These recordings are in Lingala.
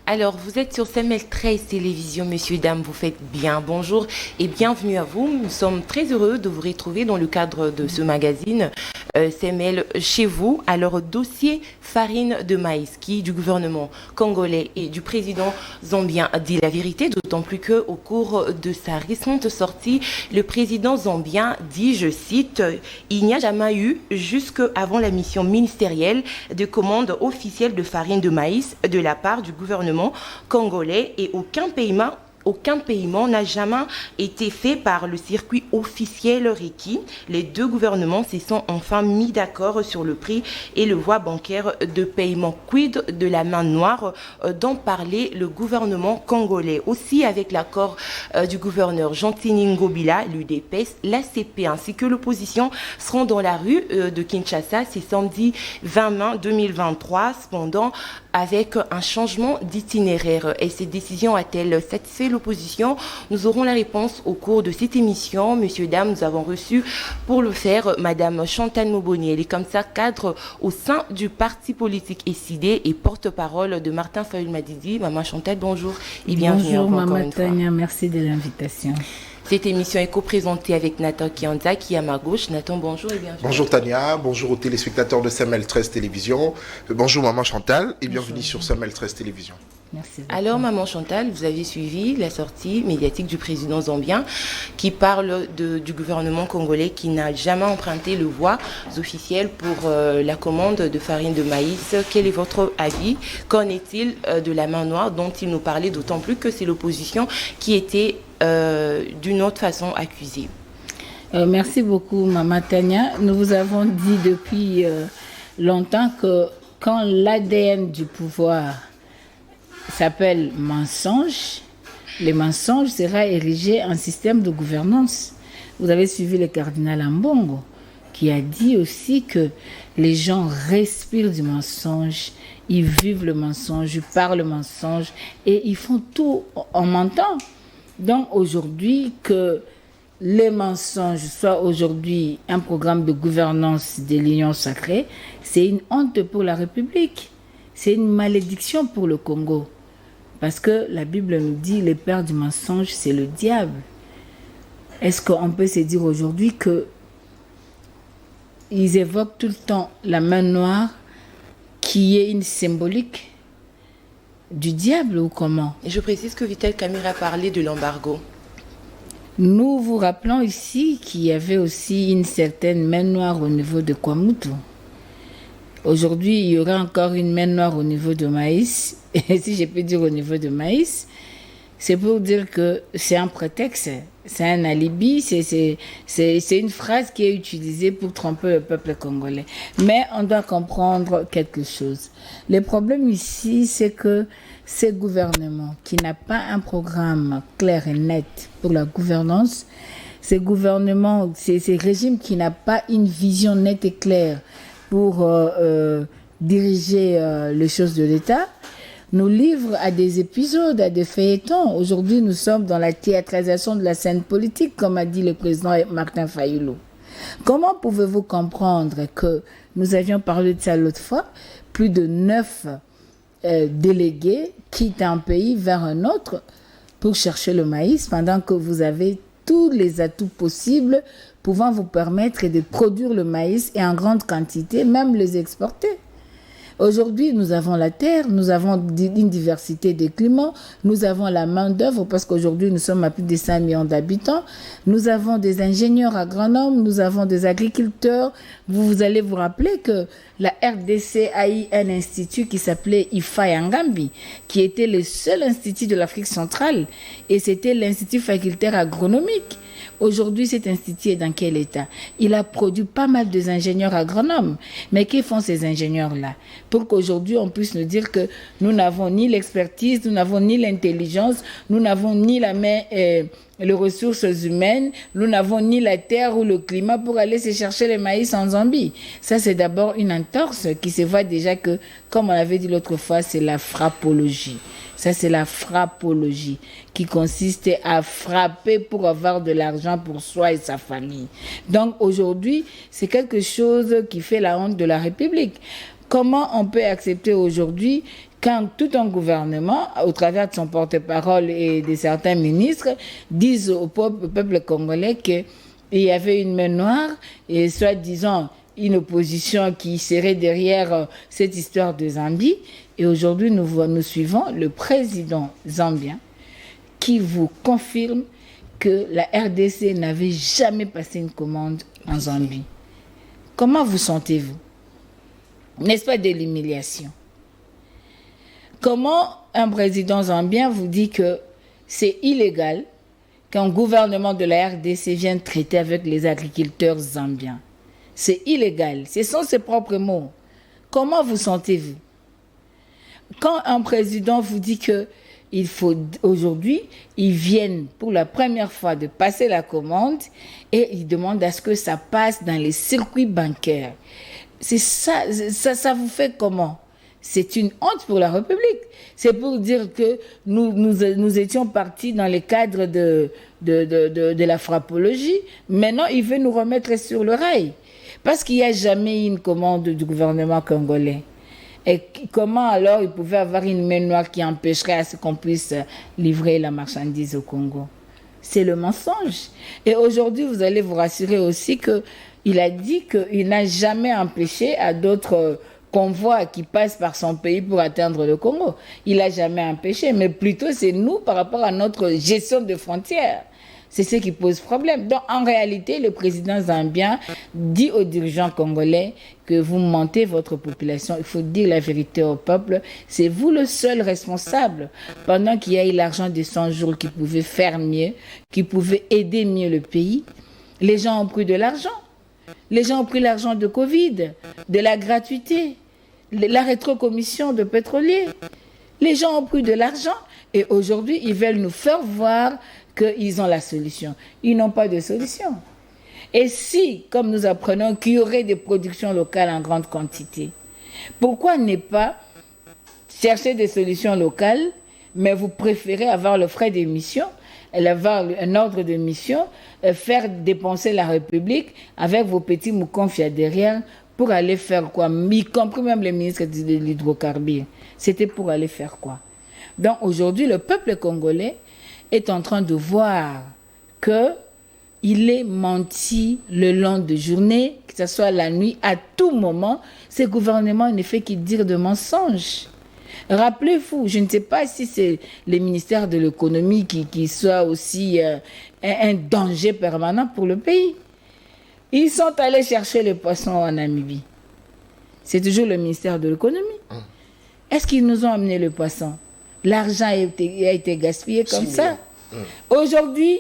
Alors, vous êtes sur CML 13 Télévision, messieurs, dames, vous faites bien. Bonjour et bienvenue à vous. Nous sommes très heureux de vous retrouver dans le cadre de ce magazine CML chez vous. Alors, dossier farine de maïs qui, du gouvernement congolais et du président zambien, dit la vérité, d'autant plus qu'au cours de sa récente sortie, le président zambien dit, je cite, « Il n'y a jamais eu, jusqu'avant la mission ministérielle, de commande officielle de farine de maïs de la part du gouvernement congolais et aucun paiement n'a jamais été fait par le circuit officiel requis. Les deux gouvernements se sont enfin mis d'accord sur le prix et le voie bancaire de paiement. Quid de la main noire dont parlait le gouvernement congolais. Aussi, avec l'accord du gouverneur Jean-Tini Ngobila, l'UDPS, l'ACP ainsi que l'opposition seront dans la rue de Kinshasa ce samedi 20 mai 2023. Cependant, avec un changement d'itinéraire. Et cette décision a-t-elle satisfait l'opposition? Nous aurons la réponse au cours de cette émission. Messieurs, dames, nous avons reçu pour le faire Madame Chantal Moboni. Elle est comme ça cadre au sein du parti politique SID et porte-parole de Martin Fayulu-Madidi. Maman Chantal, bonjour et bienvenue. Bonjour Maman Tania, merci de l'invitation. Cette émission est co-présentée avec Nathan Kianza qui est à ma gauche. Nathan, bonjour et bienvenue. Bonjour Tania, bonjour aux téléspectateurs de CML 13 Télévision. Bonjour Maman Chantal et bienvenue sur CML 13 Télévision. Merci. Alors Maman Chantal, vous avez suivi la sortie médiatique du président zambien qui parle du gouvernement congolais qui n'a jamais emprunté le voie officiel pour la commande de farine de maïs. Quel est votre avis? Qu'en est-il de la main noire dont il nous parlait, d'autant plus que c'est l'opposition qui était d'une autre façon accusée? Merci beaucoup Maman Tania. Nous vous avons dit depuis longtemps que quand l'ADN du pouvoir s'appelle mensonge, le mensonge sera érigé en système de gouvernance. Vous avez suivi le cardinal Ambongo qui a dit aussi que les gens respirent du mensonge, ils vivent le mensonge, ils parlent le mensonge et ils font tout en mentant. Donc aujourd'hui, que les mensonges soient aujourd'hui un programme de gouvernance des lions sacrés, c'est une honte pour la République. C'est une malédiction pour le Congo. Parce que la Bible nous dit le père du mensonge, c'est le diable. Est-ce qu'on peut se dire aujourd'hui que ils évoquent tout le temps la main noire qui est une symbolique du diable ou comment? Et je précise que Vital Kamerhe a parlé de l'embargo. Nous vous rappelons ici qu'il y avait aussi une certaine main noire au niveau de Kwamutu. Aujourd'hui, il y aura encore une main noire au niveau de maïs. Et si je peux dire au niveau de maïs, c'est pour dire que c'est un prétexte, c'est un alibi, c'est une phrase qui est utilisée pour tromper le peuple congolais. Mais on doit comprendre quelque chose. Le problème ici, c'est que ce gouvernement qui n'a pas un programme clair et net pour la gouvernance, ce gouvernement, ce régime qui n'a pas une vision nette et claire pour diriger les choses de l'État, nous livre à des épisodes, à des feuilletons. Aujourd'hui, nous sommes dans la théâtralisation de la scène politique, comme a dit le président Martin Fayulu. Comment pouvez-vous comprendre que nous avions parlé de ça l'autre fois, plus de 9 délégués quittent un pays vers un autre pour chercher le maïs, pendant que vous avez tous les atouts possibles pouvant vous permettre de produire le maïs et en grande quantité, même les exporter. Aujourd'hui, nous avons la terre, nous avons une diversité de climats, nous avons la main-d'œuvre parce qu'aujourd'hui, nous sommes à plus de 5 millions d'habitants. Nous avons des ingénieurs agronomes, nous avons des agriculteurs. Vous allez vous rappeler que la RDC a eu un institut qui s'appelait IFA Yangambi, qui était le seul institut de l'Afrique centrale et c'était l'Institut facultaire agronomique. Aujourd'hui, cet institut est dans quel état? Il a produit pas mal d'ingénieurs agronomes. Mais que font ces ingénieurs-là? Pour qu'aujourd'hui, on puisse nous dire que nous n'avons ni l'expertise, nous n'avons ni l'intelligence, nous n'avons ni la main, les ressources humaines, nous n'avons ni la terre ou le climat pour aller se chercher le maïs en Zambie. Ça, c'est d'abord une entorse qui se voit déjà que, comme on l'avait dit l'autre fois, c'est la frappologie. Ça, c'est la frappologie qui consiste à frapper pour avoir de l'argent pour soi et sa famille. Donc, aujourd'hui, c'est quelque chose qui fait la honte de la République. Comment on peut accepter aujourd'hui quand tout un gouvernement, au travers de son porte-parole et de certains ministres, disent au peuple congolais qu'il y avait une main noire et soi-disant une opposition qui serait derrière cette histoire de Zambie. Et aujourd'hui, nous suivons le président zambien qui vous confirme que la RDC n'avait jamais passé une commande en Zambie. Comment vous sentez-vous? N'est-ce pas de l'humiliation? Comment un président zambien vous dit que c'est illégal qu'un gouvernement de la RDC vienne traiter avec les agriculteurs zambiens? C'est illégal. Ce sont ses propres mots. Comment vous sentez-vous? Quand un président vous dit que il faut aujourd'hui, ils viennent pour la première fois de passer la commande et ils demandent à ce que ça passe dans les circuits bancaires. C'est ça vous fait comment? C'est une honte pour la République. C'est pour dire que nous étions partis dans le cadre de la frappologie. Maintenant, il veut nous remettre sur le rail. Parce qu'il n'y a jamais eu une commande du gouvernement congolais. Et comment alors il pouvait avoir une main noire qui empêcherait à ce qu'on puisse livrer la marchandise au Congo? C'est le mensonge. Et aujourd'hui, vous allez vous rassurer aussi qu'il a dit qu'il n'a jamais empêché à d'autres convois qui passent par son pays pour atteindre le Congo. Il n'a jamais empêché, mais plutôt c'est nous par rapport à notre gestion de frontières. C'est ce qui pose problème. Donc, en réalité, le président zambien dit aux dirigeants congolais que vous mentez votre population. Il faut dire la vérité au peuple. C'est vous le seul responsable. Pendant qu'il y a eu l'argent des 100 jours qui pouvait faire mieux, qui pouvait aider mieux le pays, les gens ont pris de l'argent. Les gens ont pris l'argent de Covid, de la gratuité, la rétrocommission de pétroliers. Les gens ont pris de l'argent et aujourd'hui, ils veulent nous faire voir qu'ils ont la solution. Ils n'ont pas de solution. Et si, comme nous apprenons, qu'il y aurait des productions locales en grande quantité, pourquoi ne pas chercher des solutions locales, mais vous préférez avoir le frais d'émission, avoir un ordre de mission, faire dépenser la République avec vos petits moukons derrière pour aller faire quoi? Y compris même les ministres de l'hydrocarbure. C'était pour aller faire quoi? Donc aujourd'hui, le peuple congolais est en train de voir qu'il est menti le long de journée, que ce soit la nuit, à tout moment. Ce gouvernement ne fait que dire de mensonges. Rappelez-vous, je ne sais pas si c'est le ministère de l'économie qui soit aussi un danger permanent pour le pays. Ils sont allés chercher le poisson en Namibie. C'est toujours le ministère de l'économie. Est-ce qu'ils nous ont amené le poisson? L'argent a été gaspillé comme ça. Aujourd'hui,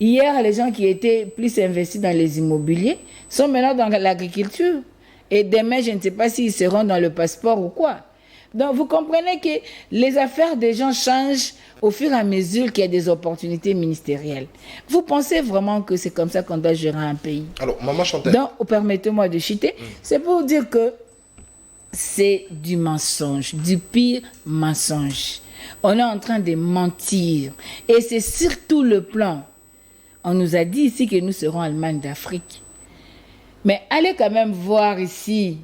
hier, les gens qui étaient plus investis dans les immobiliers sont maintenant dans l'agriculture. Et demain, je ne sais pas s'ils seront dans le passeport ou quoi. Donc, vous comprenez que les affaires des gens changent au fur et à mesure qu'il y a des opportunités ministérielles. Vous pensez vraiment que c'est comme ça qu'on doit gérer un pays? Alors, Maman Chantal. Donc, permettez-moi de chuter. C'est pour dire que c'est du mensonge, du pire mensonge. On est en train de mentir. Et c'est surtout le plan. On nous a dit ici que nous serons Allemagne d'Afrique. Mais allez quand même voir ici,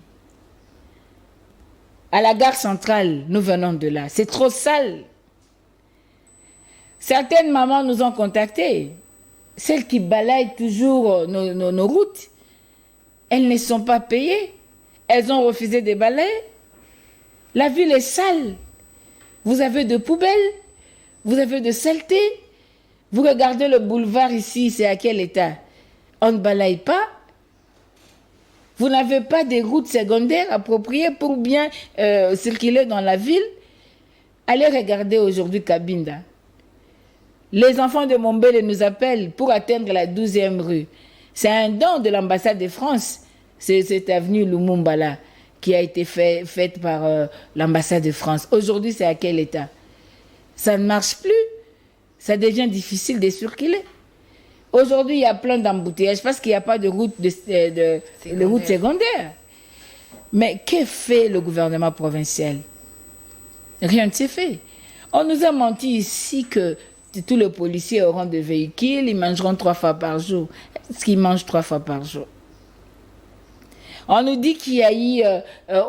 à la gare centrale, nous venons de là. C'est trop sale. Certaines mamans nous ont contactés. Celles qui balayent toujours nos routes. Elles ne sont pas payées. Elles ont refusé de balayer. La ville est sale. Vous avez de poubelles. Vous avez de saleté. Vous regardez le boulevard ici, c'est à quel état? On ne balaye pas. Vous n'avez pas des routes secondaires appropriées pour bien circuler dans la ville. Allez regarder aujourd'hui Cabinda. Les enfants de Mombele nous appellent pour atteindre la 12e rue. C'est un don de l'ambassade de France. C'est cette avenue Lumumba là, qui a été faite par l'ambassade de France. Aujourd'hui, c'est à quel état? Ça ne marche plus. Ça devient difficile de circuler. Aujourd'hui, il y a plein d'embouteillages parce qu'il n'y a pas de route de route secondaire. Mais que fait le gouvernement provincial? Rien ne s'est fait. On nous a menti ici que tous les policiers auront des véhicules, ils mangeront 3 fois par jour. Est-ce qu'ils mangent 3 fois par jour? On nous dit qu'il y a eu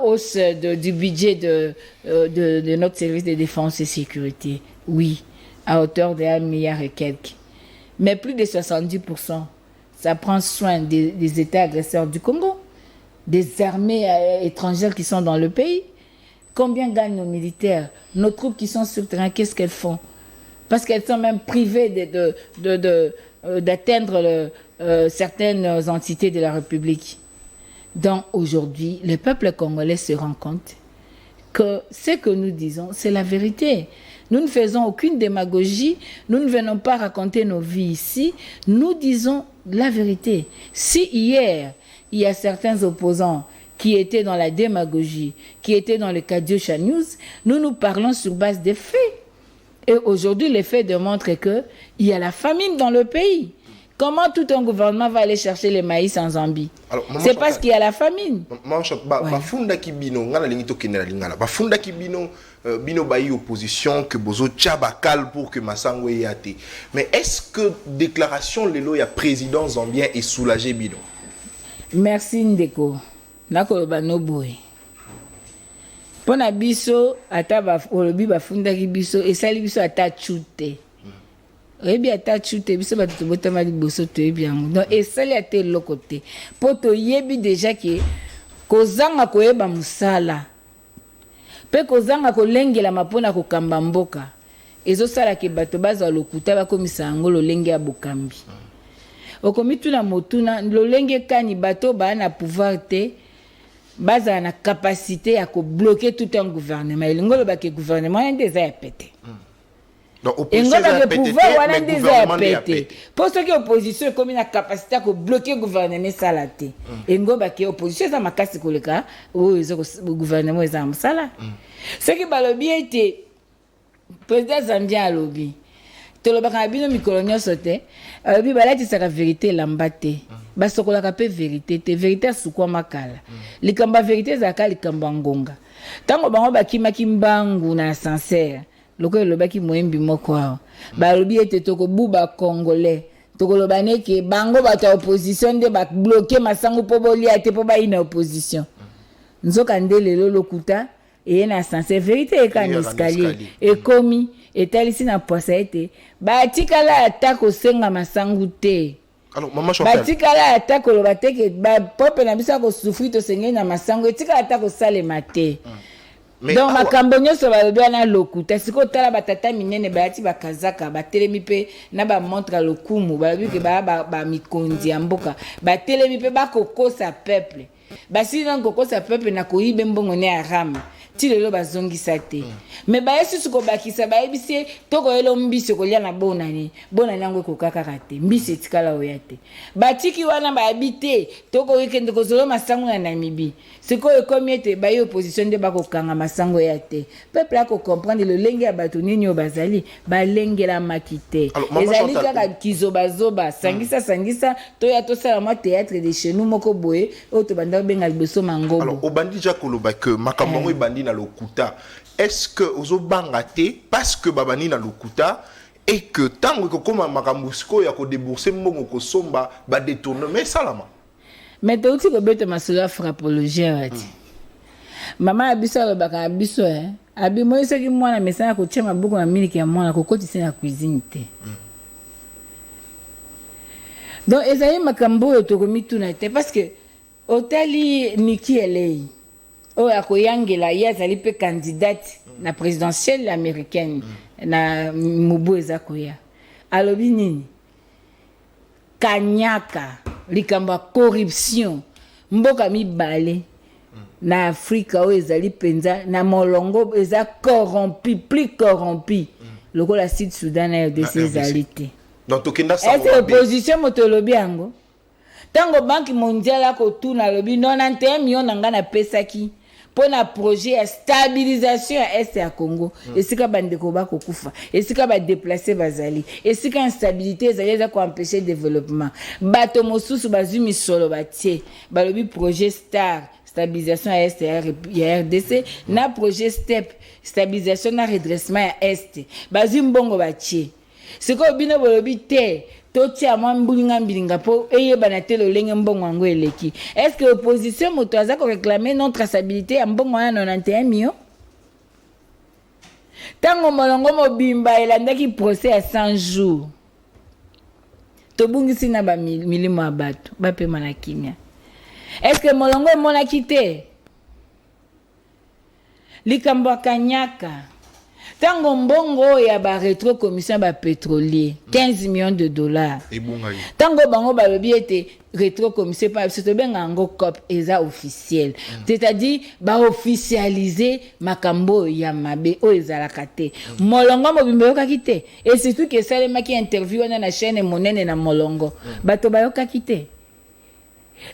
hausse du budget de notre service de défense et sécurité. Oui, à hauteur de 1 milliard et quelques. Mais plus de 70%, ça prend soin des États agresseurs du Congo, des armées étrangères qui sont dans le pays. Combien gagnent nos militaires? Nos troupes qui sont sur le terrain, qu'est-ce qu'elles font? Parce qu'elles sont même privées d'atteindre certaines entités de la République. Donc aujourd'hui, le peuple congolais se rend compte que ce que nous disons, c'est la vérité. Nous ne faisons aucune démagogie, nous ne venons pas raconter nos vies ici, nous disons la vérité. Si hier, il y a certains opposants qui étaient dans la démagogie, qui étaient dans le Kadiocha News, nous parlons sur base des faits. Et aujourd'hui, les faits démontrent qu'il y a la famine dans le pays. Comment tout un gouvernement va aller chercher les maïs en Zambie? C'est parce qu'il y a la famine. Bafunda kibino ngana lingi to kenela lingala. Bafunda kibino bino bayi opposition que bozo tchabakal pour que Masango yate. Mais est-ce que déclaration lelo ya président zambien est soulagé bino? Merci Ndeko. Nakoloba no boy. Pona biso ata olobi bafunda ki biso esali biso ata chute. Rebi ata chute biso batu botama liboso to ebiango. Donc esali ate lokote. Poto yebi déjà ki kozanga koyeba musala. Pe kozanga kolengela mapona kokamba mboka. Ezosala ke bato baza lokuta bakomisa yango lolenge ya bokambi. Okomitu na motuna lolenge kani bato ba na pouvoir te. Baza na capacité à bloquer tout un gouvernement. Il ngolo ba ke gouvernement a des a pété. Donc opposition a pété, mais gouvernement a pété. Pour ce qui est opposition comme une capacité à bloquer le gouvernement salaté. Et ngolo ba ke opposition ça makasi koleka ou le gouvernement est en sala. Ce qui balobi était président Zambia alobi. Tolobaka bino mikolo sote. Alobi balati sa vérité lambate. Basokola kape vérité te vérité sukwa makala likamba vérité zaka likamba ngonga tango bango bakimaki mbangu na sincère lokolo lobaki moyembi moko awo balobi ete toko buba congolais toko lobane ke bango bata opposition de ba bloquer masango po bolia te po ba ina opposition nzoka ndele lolo kuta et na sincère vérité e kan escalier e komi etalisi na posa ete ba tikala atako senga masango te. Alors, maman Chantal. Batikala atako lo bateke ba peuple na bisa ko souffrir to sengé na masango etikala atako sale maté. Donc makambo nyonso balobi na lokuta siko tala batata minene bayati bakazaka batelemi pe na ba montre lokumu balobi ke ba mikondi ya mboka batelemi pe bakokosa peuple basi na kokosa peuple na koyibe mbongo ne arame ti lelo bazongisa te mais bayesi suko bakisa bayebisi toko elo mbiso kolia na bonani yango kokaka te mbiso etikala oya te batiki wana bayabite toko weekend kozolo masango na Namibie siko ekomi ete bayi opposition de bakokanga masango ya te peuple ako comprendre le lenge ya bato nini bazali balengela makite ezali kaka kizobazoba sangisa toya tosala ma théâtre de chez nous moko boye oto banda benga liboso mangobo. Alors obandi jakoloba que makambo ebandi na lokuta. Est-ce que ozo bangate parce que babani na lokuta et que tango ko koma makambusko ya ko débourser mbongo ko somba ba détournement salama. Mais tu aussi ko bete masura frappologie wati. Mama abiso lobaka abiso abi moise ki mwana mesana ko chema buku na miliki ya mwana ko kotisi na cuisine te. Donc ezali makambo to ko mituna te parce que otali Nikki Haley o akoyangela yazali pe candidate na présidentielle américaine na mubu ezakoya alobi nini kanyaka likamba corruption mboka mibale na Afrika o ezali penza na molongo eza corrompu plus corrompu lokola Sud Soudan na RDC ezalite donc tokenda sa opposition motolobi yango tango banque mondiale ko tuna lobi 91 millions nanga na pesaki pour un projet de stabilisation à Est à Congo. Et si ka bande ko ba ko kufa, et si ka ba déplacer bazali, et si ka instabilité ezali za ko empêcher développement. Bato mosusu bazumi solo batie, balobi projet STAR, stabilisation à Est et RDC, na projet STEP, stabilisation na redressement à Est. Bazum bongo batie. C'est ko bino balobi te totia mwa mbulinga mbilinga po eyebana te lolenge mbongo yango eleki. Est-ce que opposition moto aza ko réclamer non traçabilité ya mbongo ya 91 millions? Tango molongo mobimba elandaki procès à 100 jours. Tobungisi na ba milimo ya bato bapema na kimia. Est-ce que molongo emonaki te? Likambo ya kanyaka. Tango mbongo ya ba rétro commission ba pétrolier 15 millions de dollars. Tango bango balobi ete rétro commission pa se benga ngo COP eza officiel. C'est-à-dire ba officialiser makambo ya mabe o ezalaka te. Molongo mobimba yokaki te. Et surtout que ça les maki interview na chaîne monene na molongo. Bato bayokaki te.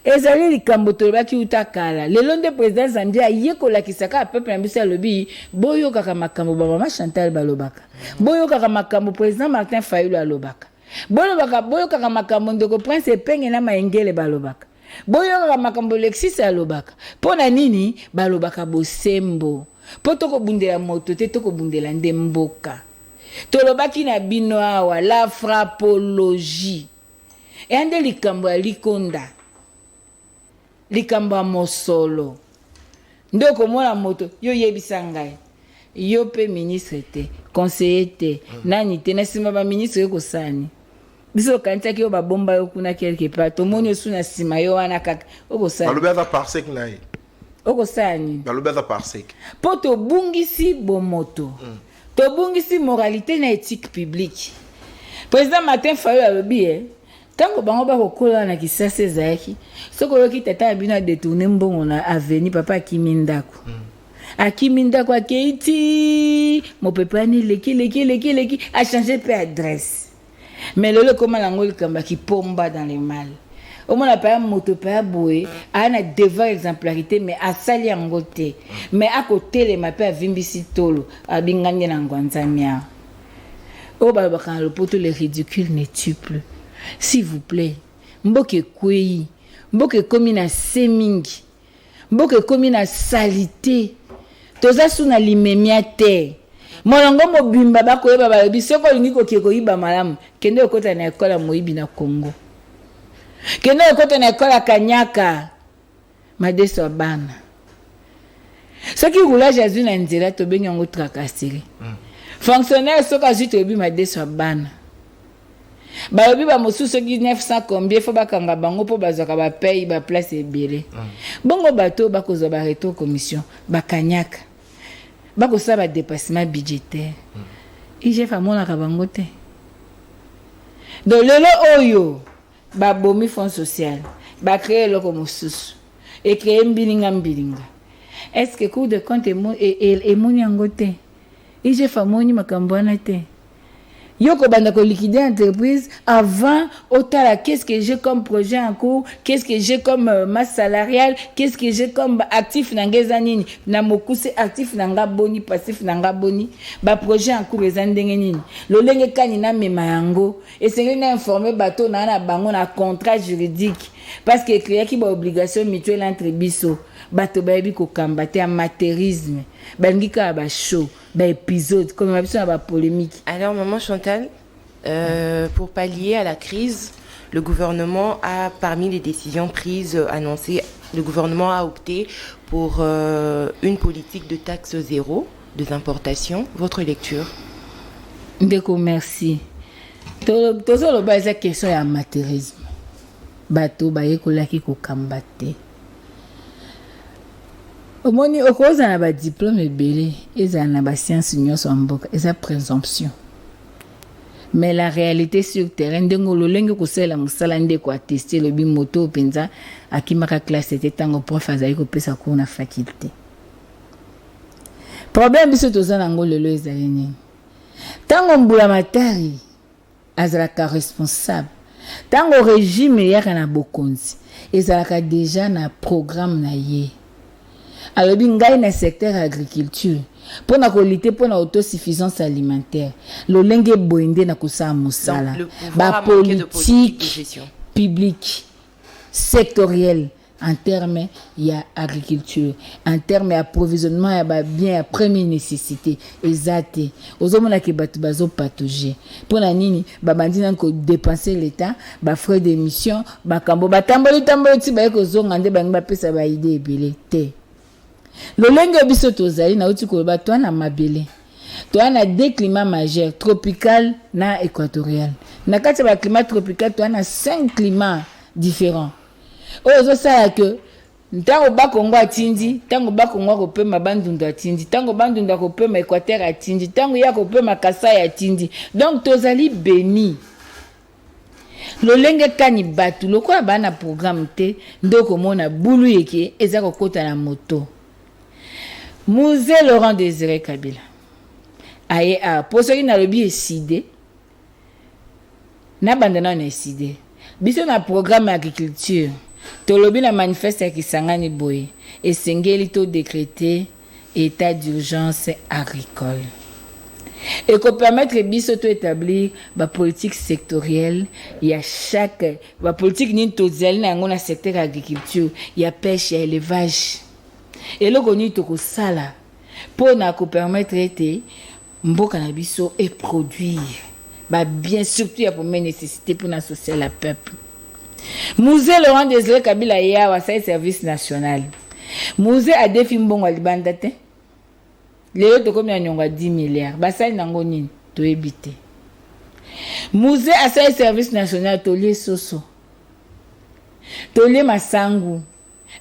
Ezali likambo tolobaki utakala lelo nde président Zambia ayekolakisaka a peuple na biso alobi boyokaka makambo ba mama Chantal balobaka boyokaka makambo président Martin Fayulu alobaka boyokaka makambo ndeko Prince Penge na Maengele balobaka boyokaka makambo Lexis alobaka pona nini balobaka bosembo po tokobundela moto te tokobundela nde mboka tolobaki na bino awa la frappologie e ande likambo ya likonda likambo mosolo ndoko mona moto yo yebisa ngai yo pe ministre te conseiller te nani te na sima ba ministre ko sani biso kanta ki yo ba bomba yo kuna quelque part to moni osu na sima yo wana kaka oko sani balobeza parsec nae oko sani balobeza parsec poto bungisi bomoto to bungisi moralité na éthique publique président Martin Fayulu alobi tango bango ba kokola na kisasa ezaki soko yoki tata bino a détourner mbongo na avenue papa Kimindako Akimindako akeiti mo papa ni leki a changé pe adresse mais le comment lango likamba ki pomba dans les mal au moins la pa moto pa boé ana devant exemplarité mais a sali yango te mais à côté les mapé a vimbisi tolo abinganye na ngwanzamia o ba ba le poto le ridicule ne tue plus. S'il vous plaît, mboke kwei, mboke komi na semingi, mboke komi na salité, toza suna limemia te. Molongo mobimba ba koyeba ba bisoko lingi ko keko iba malamu, kende okota na ekola moyibi na Congo. Kende okota na ekola kanyaka, madeso bana. Soki roulage azui na nzela to bengi yango tracasserie. Fonctionnaire soka zui to bi madeso bana. Balobi ba mosusu ki 900 combien faut bakanga bango po bazaka ba paye ba place ebele. Bongo bato bakozo ba reto commission bakanyaka. Bakosa ba dépassement budgétaire. IGF amona ka bango te. Donc lelo oyo ba bomi fonds social, ba créer loko mosusu et créer mbilinga. Est-ce que cours de compte et moni angote? IGF amoni makambo na te. Yoko banda ko liquider entreprise avant otala qu'est-ce que j'ai comme projet en cours, qu'est-ce que j'ai comme masse salariale, qu'est-ce que j'ai comme actif nangeza nini na mokuse actif nanga boni passif nanga boni ba projet en cours ezandenge nini lolenge kani na mema yango et c'est na informer bato na bango na contrat juridique parce que créer ki ba obligation mutuelle entre biso bato ba yebi ko kambate amateurisme bangika ba show ba épisode comme ma biso ba polémique. Alors maman Chantal, pour pallier à la crise, le gouvernement a, parmi les décisions prises, annoncé, le gouvernement a opté pour une politique de taxe zéro des importations. Votre lecture? Ndeko, merci. Tozo lo ba eza question ya amateurisme. Bato ba yekolaki ko kambate. Omoni okoza na ba diplôme ebele, eza na ba science nyonso mboka, eza présomption. Mais la réalité sur terrain ndengo lolenge ko sala musala ndeko attester le bi moto penza akimaka classe était tango prof azali ko pesa ko na faculté. Problème biso toza nango lelo ezali nini? Tango mbula matari azalaka responsable. Tango régime yaka na bokonzi, ezalaka déjà na programme na ye. Alors ngai na secteur agriculture pour na lutter pour na autosuffisance alimentaire lolenge boende na kosa musala ba politique publique sectorielle en termes ya agriculture, en termes approvisionnement ya ba bien ya première nécessité ezate ozomona ke batu bazo patauger pona nini babandi na ko dépenser l'état ba frais d'émission bakambo batamboli ti ba ko zonga nde bangi bapesa ba idée ebele te lolenge biso tozali na uti ko ba twana mabele twana deux climats majeurs tropical na équatorial na kati ba climat tropical twana 5 climats différents ozo sala que ntango bakongo atindi ntango bakongo kopema bandundu atindi ntango bandundu kopema équateur atindi ntango ya kopema kasai atindi donc tozali béni lolenge kani batu lokola bana programme te ndoko mona bulu yeke eza kokota na moto Musée Laurent Désiré Kabila aye a posoki na lobi eside na bandana na eside biso na programme agriculture tolobi na manifeste ya Kisangani boye esengeli to décréter état d'urgence agricole et qu'on permettre biso to établir ba politique sectorielle ya chaque ba politique ni tozali na ngona secteur agriculture ya pêche ya élevage et loko ni to ko sala pour na ko permettre te mboka na biso et produire ba bien surtout ya pour mes nécessités pour na social la peuple. Musée Laurent Désiré Kabila ya wa service national. Musée a défi mbongo libanda te. Leo to komi nyonga 10 milliards. Basali nango nini to ebité. Musée a service national to lie soso. To lie masangu.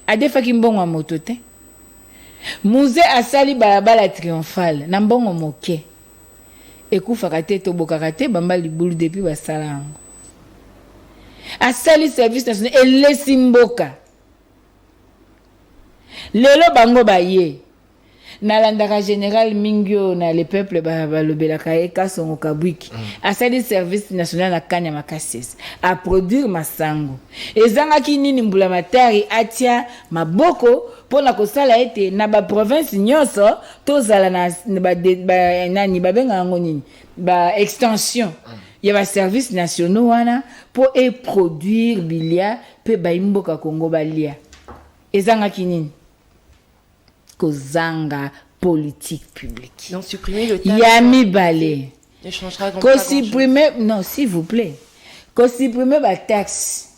A défi mbongo moto te. Musée a sali balabala triomphale na mbongo moke. Ekufaka te to bokaka te bamba libulu depuis basala yango. Asali service national elesi mboka lelo bango baye nalandaka général Mingyo na le peuple balobelaka Kasongo Kabwiki asali service national na Kanya Makasese a produire masango ezangaki nini mbula matari atia maboko pona kosala ete na ba province nyonso tozala na nani babenga ngo nini ba extension il y a service nationaux wana pour produire bilia pe baimboka Congo balia ezanga kinini kozanga politique publique donc supprimer le temps yami balé ne changera donc pas supprimer non s'il vous plaît ko supprimer ba taxe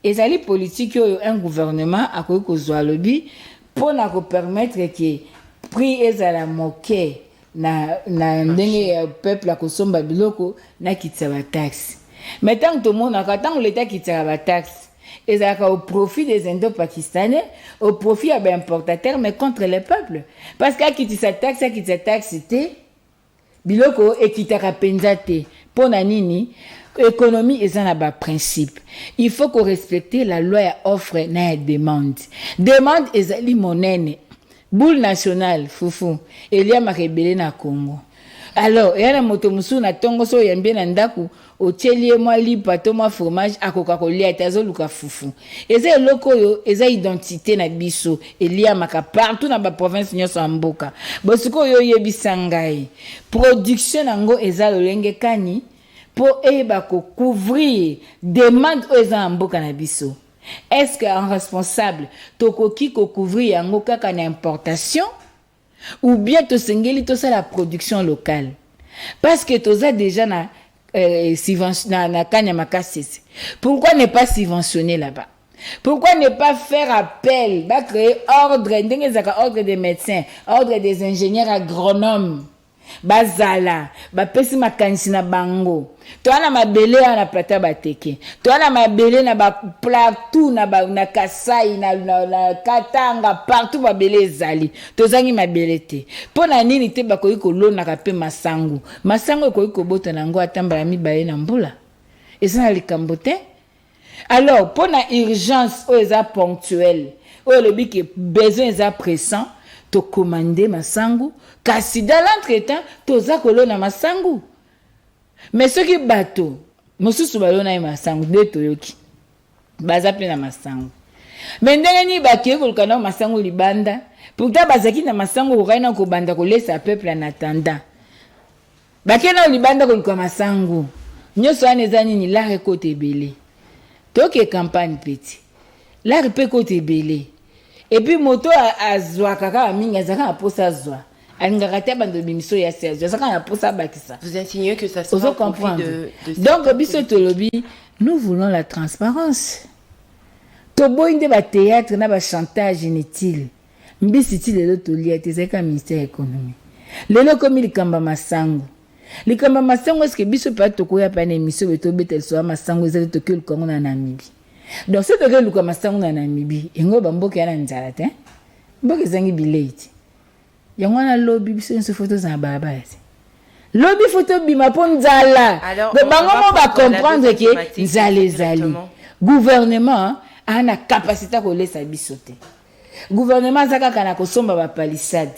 ezali politique yo un gouvernement akoki kozwa lobi pour na ko permettre que prix ezala moke na ndenge peuple a kosomba biloko na kitsa ba taxe mais tant que tout le monde a tant l'état kitsa ba taxe et ça au profit des indo-pakistanais au profit des importateurs mais contre les peuples parce que kitsa taxe c'était biloko et kitaka penzate pona nini économie est un principe il faut qu'on respecte la loi ya offre na demande ezali monene boule nationale fufu elia marebele na Congo alors yana moto musu na tongo so yambie na ndaku ochelie mwa lipa to mwa fromage akoka kolia tazo luka fufu eza eloko yo eza identité na biso elia maka partout na ba province nyonso amboka bosiko yo yebisa ngai production nango eza lolenge kani po eba ko couvrir demande eza amboka na biso. Est-ce qu'un responsable tokoki ko couvrir yango kaka na importation ou bien to sengeli to ça la production locale parce que toza déjà na na Kanya Makasese. Pourquoi ne pas subventionner là-bas? Pourquoi ne pas faire appel, bah créer ordre des médecins, ordre des ingénieurs agronomes, bazala, ba pesi makanisi na bango. Toana mabele na plata bateke. Toana mabele na ba plateau na Kasai na Katanga partout mabele ezali. Tozangi mabele te. Pona nini te bakoyi kolona ka pe masangu. Masangu ekoyi kobota nango atambala mibaye na mbula. Eza na likambo te. Alors, pour la urgence, ou est ponctuelle, ou le but que besoin est pressant, to commander masangu, kasi dans l'entretemps, to za kolona masangu. Mais ce qui bateau, mosu subalona masangu de toyoki, bazape na masangu. Mais ndenge ni bakiye kolkana masangu libanda, pourtant bazaki na masangu kokaina ko banda ko laisser peuple en attendant. Bakena libanda kolka masangu. Nyoso anezani ni la récolte belé. Toke campagne petit. là peut côté belé et puis moto azwa kaka mingi azaka posa azwa alingaka te bando bimiso ya serge azaka na posa bakisa. Vous insinuez que ça sera au profit de donc biso tolobi nous voulons la transparence. Toboinde ba théâtre na ba chantage inutile. Mbisi ti lelo tolia te zeka ministère économie. Lelo komi likamba masango. Likamba masango est-ce que biso pa tokoya pa na émission beto betel so masango ezali tokyo le Congo na Namibie. Donc c'est que le masango na Namibie ngo bamboka ya na nzala te. Mboka zangi bileti. Yango na lobby biso nso photo za baba. Lobby photo bima po nzala. Donc bango mo ba comprendre que nzala ezali. Gouvernement a na capacité ko laisser bisoter. Gouvernement zaka kana ko somba ba palissade.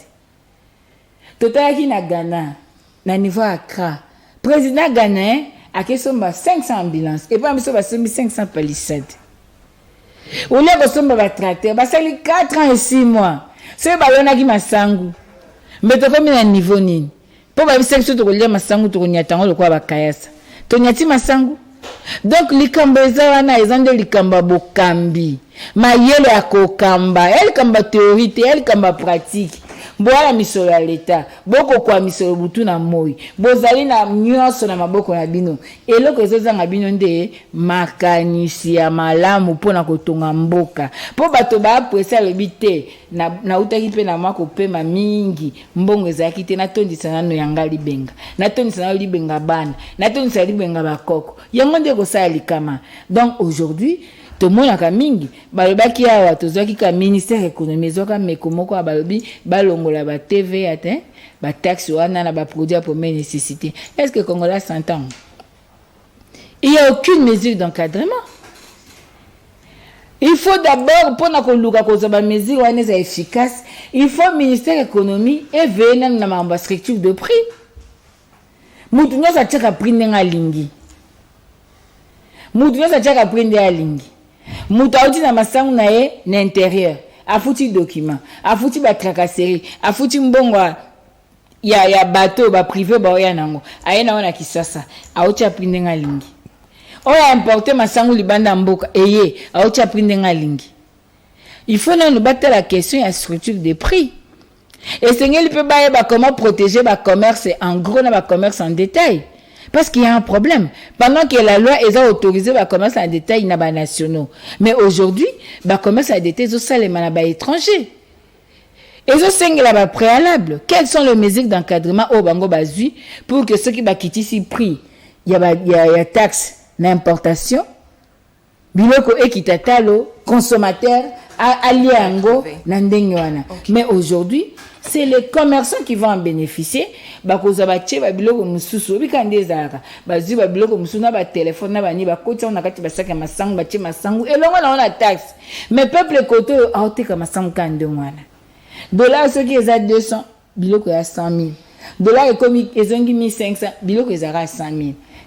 Totaki na Ghana na niveau Accra. Président Ghana a ke somba 500 ambulances et pas biso ba sombi 500 palissades. Ou le ko somba ba tracteur ba sali 4 ans et 6 mois. C'est ba yona ki masangu. Mais to komi na niveau nini? Po ba biso to ko lia masangu to ko nyatango lo kwa ba kayasa. To nyati masangu. Donc likambo eza wana ezande likamba bokambi mayele ya kokamba el kamba théorie el kamba pratique boala misolo ya leta boko kwa misolo butu na moi bozali na nyonso na maboko na bino eloko ezozanga bino nde makanisi ya malamu pona kotonga mboka po bato ba pressa lobi te na utaki pe na mako pema mingi mbongo ezaki te na tondisa nano yanga libenga na tondisa nano libenga bana na tondisa libenga bakoko yango nde kosala likama. Donc aujourd'hui to mona ka mingi balobaki awa tozwaki ka ministère économie zoka mekomoko balobi balongola ba TV atin ba taxe wana na ba produits à première nécessité. Est-ce que Congolais s'entend? Il n'y a aucune mesure d'encadrement. Il faut d'abord pour na ko luka ko za mesure wana za efficace, il faut ministère économie et veiller na ma structure de prix. Mutu nyosa tshaka prix ndenga lingi. Mutu nyosa tshaka prix ndenga lingi. Mutu auti na masangu na ye na intérieur. Afuti document, afuti ba tracasserie, afuti mbongo ya bateau ba privé ba oya nango. Ayena wana kisasa, auti aprinde nga lingi. Oya importer masangu libanda mboka eye, auti aprinde nga lingi. Il faut nous battre la question ya structure des prix. Et sengeli peut ba comment protéger ba commerce en gros na ba commerce en détail. Parce qu'il y a un problème. Pendant que la loi est autorisée le commerce en détail, il n'y a pas nationaux. Mais aujourd'hui, le commerce en détail, c'est les étrangers. Et c'est là préalable. Quelles sont les mesures d'encadrement au Bango Bazui pour que ceux qui va quitter ici prix, il y a taxe d'importation, biloko ekitatalo, consommateur, aliango, nandengwana. Mais aujourd'hui, c'est les commerçants qui vont en bénéficier. Bakoza bache ba biloko mususu bikande zaka bazi ba biloko mususu na ba téléphone na bani ba koti on akati basaka masangu bache masangu elongo na ona taxe mais peuple koto aoteka masangu kande mwana dollar ce qui est à 200 biloko ya 100 000 dollar économique ezongi 1500 biloko ezaka 100 000.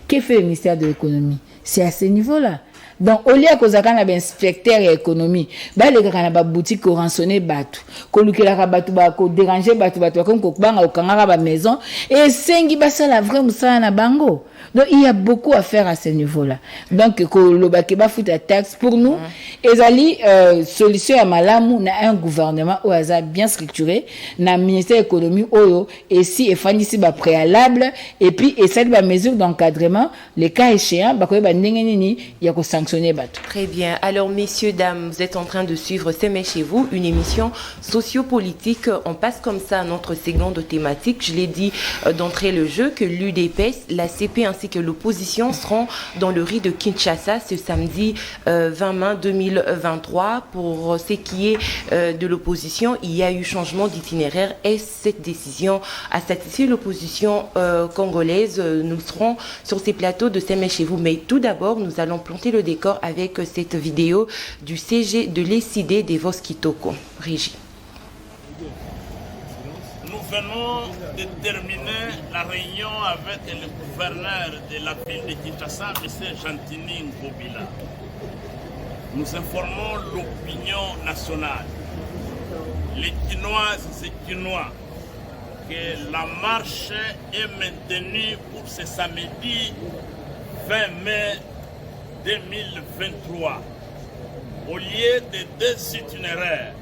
Que fait le ministère de l'économie? C'est à ce niveau-là. Donc au lieu que zakana ba inspecteur ya économie ba le kana ba boutique ko rançonner batu ko lukela ka batu ba ko déranger batu comme ko banga o kangara ba maison et sengi ba ça la vraie musala na bango. Donc il y a beaucoup à faire à ce niveau-là. Donc ko lobake ba futa taxe pour nous ezali solution ya malamu na un gouvernement au hasard bien structuré na ministère économie oyo et si efandisi ba préalable et puis et ça ba mesure d'encadrement les cas échéants ba ko ba ndenge nini ya ko Très bien. Alors, messieurs, dames, vous êtes en train de suivre C'est chez vous, une émission sociopolitique. On passe comme ça à notre segment de thématique. Je l'ai dit d'entrée le jeu que l'UDPS, la CP ainsi que l'opposition seront dans le riz de Kinshasa ce samedi 20 mai 2023. Pour ce qui est de l'opposition, il y a eu changement d'itinéraire et cette décision a satisfait l'opposition congolaise. Nous serons sur ces plateaux de C'est chez vous. Mais tout d'abord, nous allons planter le décor avec cette vidéo du CG de l'ECD des Vos Kitoko. Régie. Nous venons de terminer la réunion avec le gouverneur de la ville de Kinshasa, M. Gentini Ngobila. Nous informons l'opinion nationale, les Kinoises et Kinois, que la marche est maintenue pour ce samedi 20 mai 2023 au lieu des 2 itinéraires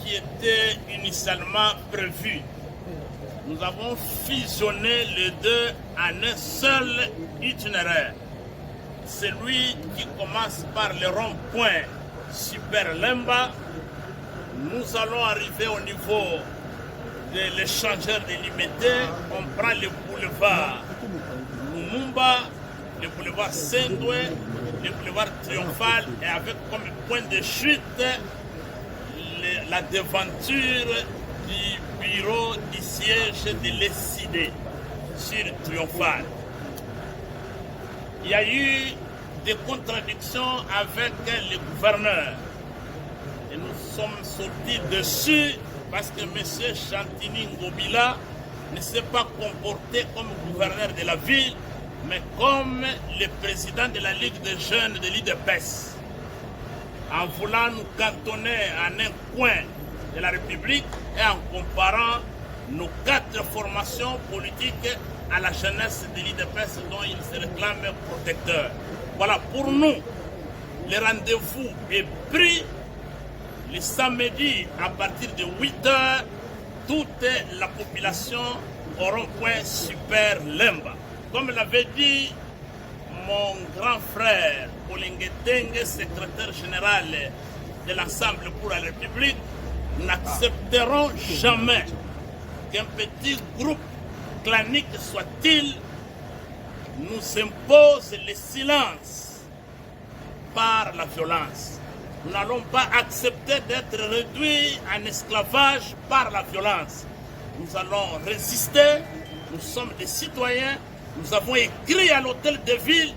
qui étaient initialement prévus, nous avons fusionné les 2 en un seul itinéraire. Celui qui commence par le rond-point Super Lemba, nous allons arriver au niveau de l'échangeur délimité. On prend le boulevard Lumumba, le boulevard Sendoué, le boulevard Triomphal, et avec comme point de chute la devanture du bureau du siège de l'ECD sur Triomphal. Il y a eu des contradictions avec le gouverneur. Et nous sommes sortis dessus parce que M. Chantini Ngobila ne s'est pas comporté comme gouverneur de la ville, mais comme le président de la Ligue des jeunes de l'IDPS. En voulant nous cantonner en un coin de la République et en comparant nos 4 formations politiques à la jeunesse de l'IDPS dont il se réclame protecteur. Voilà, pour nous, le rendez-vous est pris le samedi à partir de 8h, toute la population au rond-point Super Lemba. Comme l'avait dit mon grand frère Olingetenge, secrétaire général de l'Ensemble pour la République, nous n'accepterons jamais qu'un petit groupe clanique soit-il nous impose le silence par la violence. Nous n'allons pas accepter d'être réduits en esclavage par la violence. Nous allons résister, nous sommes des citoyens, nous avons écrit à l'hôtel de ville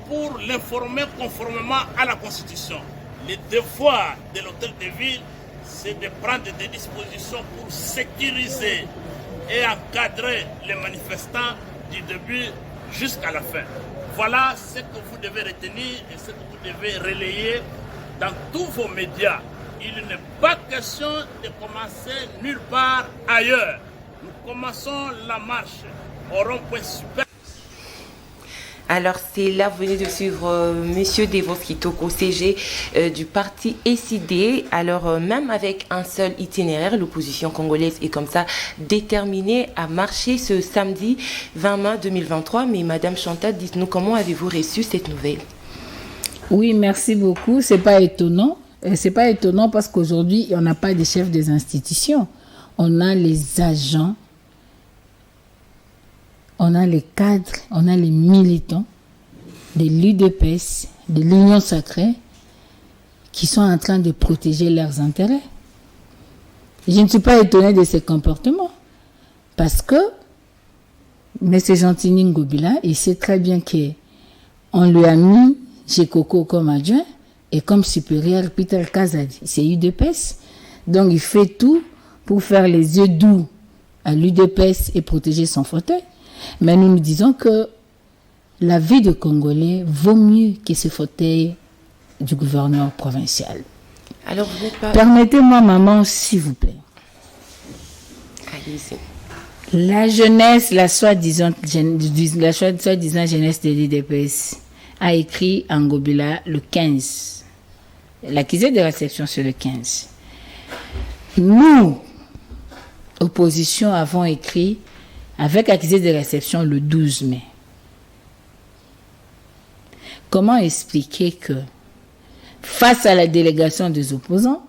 pour l'informer conformément à la Constitution. Le devoir de l'hôtel de ville, c'est de prendre des dispositions pour sécuriser et encadrer les manifestants du début jusqu'à la fin. Voilà ce que vous devez retenir et ce que vous devez relayer dans tous vos médias. Il n'est pas question de commencer nulle part ailleurs. Nous commençons la marche au rond-point Super. Alors c'est là, vous venez de suivre Monsieur Devos Kitoko, CG du parti SID. Alors même avec un seul itinéraire, l'opposition congolaise est comme ça déterminée à marcher ce samedi 20 mai 2023. Mais Madame Chantal, dites-nous comment avez-vous reçu cette nouvelle? Oui, merci beaucoup. C'est pas étonnant. C'est pas étonnant parce qu'aujourd'hui, on n'a pas de chefs des institutions. On a les agents, on a les cadres, on a les militants de l'UDPS, de l'Union sacrée, qui sont en train de protéger leurs intérêts. Je ne suis pas étonnée de ces comportements parce que M. Chantini Ngobila, il sait très bien qu'on lui a mis Jekoko comme adjoint et comme supérieur Peter Kazadi. C'est UDPS. Donc il fait tout pour faire les yeux doux à l'UDPS et protéger son fauteuil. Mais nous nous disons que la vie de Congolais vaut mieux que ce fauteuil du gouverneur provincial. Alors vous n'êtes pas... Permettez-moi, maman, s'il vous plaît. Allez-y. La jeunesse, la soi-disant jeunesse de l'IDPS a écrit à Ngobila le 15. L'accusé de réception sur le 15. Nous, opposition, avons écrit avec accusé de réception le 12 mai. Comment expliquer que, face à la délégation des opposants,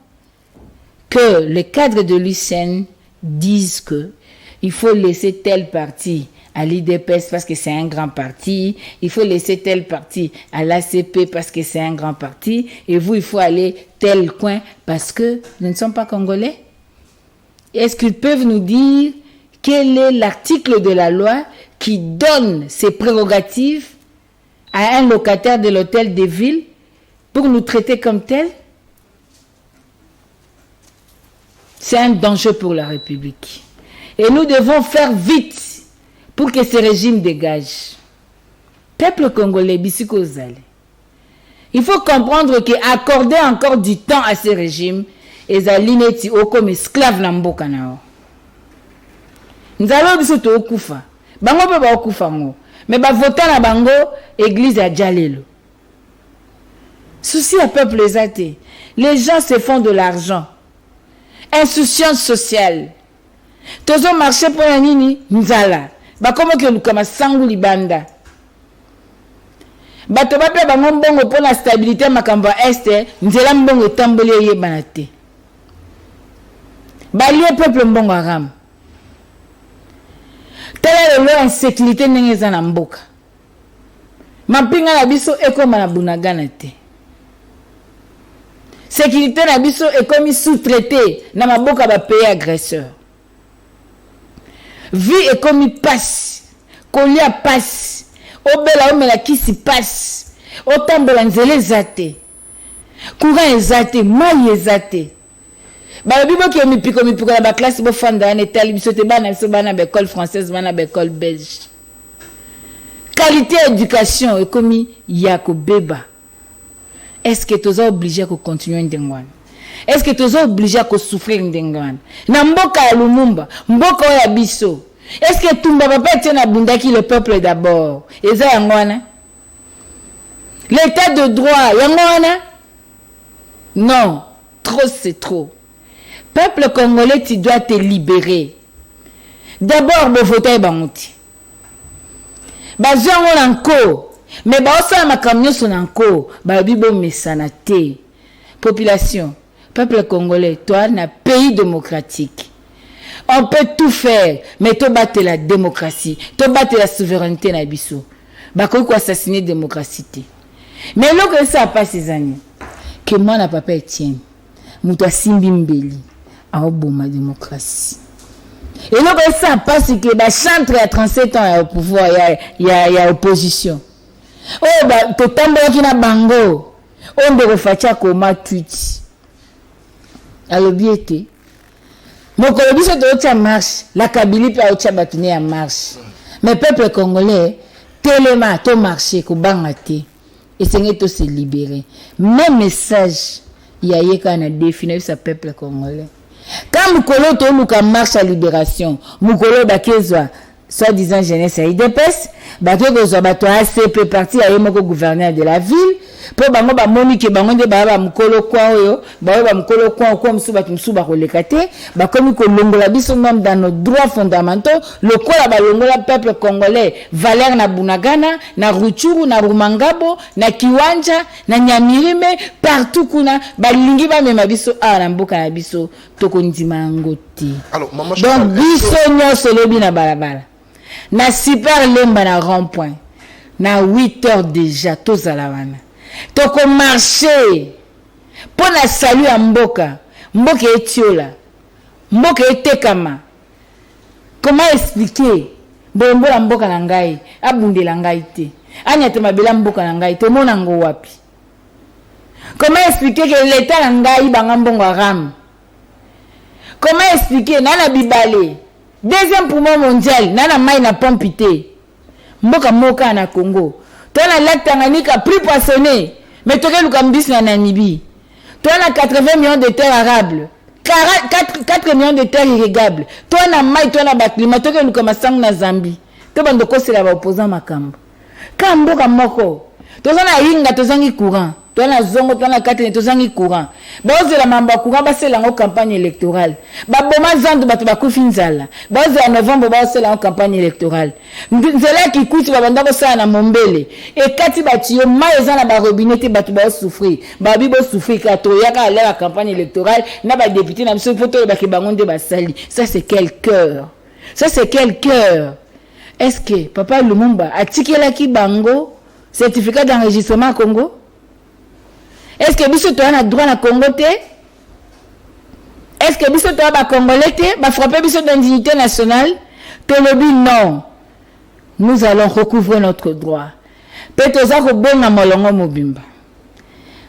que les cadres de l'UCN disent que il faut laisser tel parti à l'IDPS parce que c'est un grand parti, il faut laisser tel parti à l'ACP parce que c'est un grand parti, et vous, il faut aller tel coin parce que nous ne sommes pas Congolais? Est-ce qu'ils peuvent nous dire quel est l'article de la loi qui donne ces prérogatives à un locataire de l'hôtel de ville pour nous traiter comme tel? C'est un danger pour la République. Et nous devons faire vite pour que ce régime dégage. Peuple congolais, Bissiko Zale. Il faut comprendre qu'accorder encore du temps à ce régime, ezali neti comme esclave na mboka nao. Nzalo biso to okufa. Bango pe ba okufa ngo. Mais ba vota na bango église ya Jalelo. Souci à peuple les. Les gens se font de l'argent. Insouciance sociale. Tozo marché pour la nini, nzala. Ba comment que nous comme sangu libanda. Ba to ba pe ba ngombongo pour la stabilité makamba est, nzela mbongo tamboli ye banate. Ba lié peuple mbongo aram. Telle le insécurité n'engeza na mboka. Mapinga na biso ekoma na bunagana te. Sécurité na biso ekomi sous-traité na maboka ba pays agresseur. Vie ekomi passe, kolia passe, obela omela kisi passe, otambola nzele zate. Courant ezate, mai ezate. Ba bibo ki mipiko na ba classe bo fanda na etali biso te bana biso bana ba école française bana ba école belge. Qualité éducation ekomi yako beba. Est-ce que tu es obligé à continuer ndengwan? Est-ce que tu es obligé à souffrir ndengwan? Na mboka ya Lumumba, mboka ya biso. Est-ce que tumba papa tient na bundaki le peuple d'abord? Eza yangwana? L'état de droit yangwana? Non, trop c'est trop. Peuple congolais, tu dois te libérer. D'abord, bo voter banguti. Bazongo encore. Mais bah ça ma camion son encore bah bibo mesanate population peuple congolais toi un pays démocratique on peut tout faire mais to battre la démocratie to battre la souveraineté na biso bah quoi assassiner démocratie mais là que ça passe ces années que moi na papa Etienne muto simbi mbeli a oboma démocratie et là que ça passe que bah chantre à 37 ans au pouvoir il y a opposition. Oh bah totambola kina bango onde refacha koma tweet alobi ete mokolo biso to marche la Kabylie pe a batune ya marche mais peuple congolais tellement to marcher ko bangate et c'est to se libérer même message ya yeka na définir sa peuple congolais quand mokolo to luka marche à libération mokolo bakezwa soi-disant jeunesse et IDPS, bato ko bato ACP parti à yemoko gouverneur de la ville, pour bango ba moni ke bango de ba mukolo kwa oyo, ba mukolo kwa ko msu bato msu ba kolekate, ba komi ko longola biso même dans nos droits fondamentaux, le kola ba longola peuple congolais, valeur na Bunagana, na Ruchuru, na Rumangabo, na Kiwanja, na Nyamirime, partout kuna ba lingi ba mema biso a na mboka na biso toko ndima ngoti. Alors maman donc biso nyonso lobi na balabala. Na super lemba na rond-point. Na 8h déjà tous à la wana. Toko marché. Pour na salut à mboka. Mboka etiola. Mboka etekama. Comment expliquer? Bombo la mboka na ngai, abunde la ngai te. Anya te mabela mboka na ngai, to mona ngo wapi? Comment expliquer que l'état na ngai banga mbongo ram? Comment expliquer nana bibale? Deuxième poumon mondial, nana mai na pompité. Mboka moka na Congo. Tona lac Tanganyika plus poissonné. Mais toke lukambis na Namibie. Tona 80 millions de terres arables. 4 millions de terres irrigables. Tona mai, tona baklima, toke lukamasang na Zambie. To bando kosela ba opposant makambo. Ka mboka moko. Tozana hinga tozangi courant. Tona zongo tona 4 tozangi courant. Bazela mamba courant basela ngo campagne électorale. Ba boma zandu bato bakufi nzala. Bazela novembre basela ngo campagne électorale. Nzela ki kuti ba banda bosala na mombele. Et kati batiyo maeza na ba robinet te bato ba souffrir. Ba bibo souffrir ka to yaka la campagne électorale na ba député na biso photo ba ke bangonde ba sali. Ça c'est quel cœur. Ça c'est quel cœur. Est-ce que papa Lumumba a tikela ki bango certificat d'enregistrement Congo? Est-ce que biso to na droit na Congo te? Est-ce que biso to ba congolais te? Ba frapper biso d'indignité nationale? Tolobi non. Nous allons recouvrer notre droit. Petoza ko bonga molongo mobimba.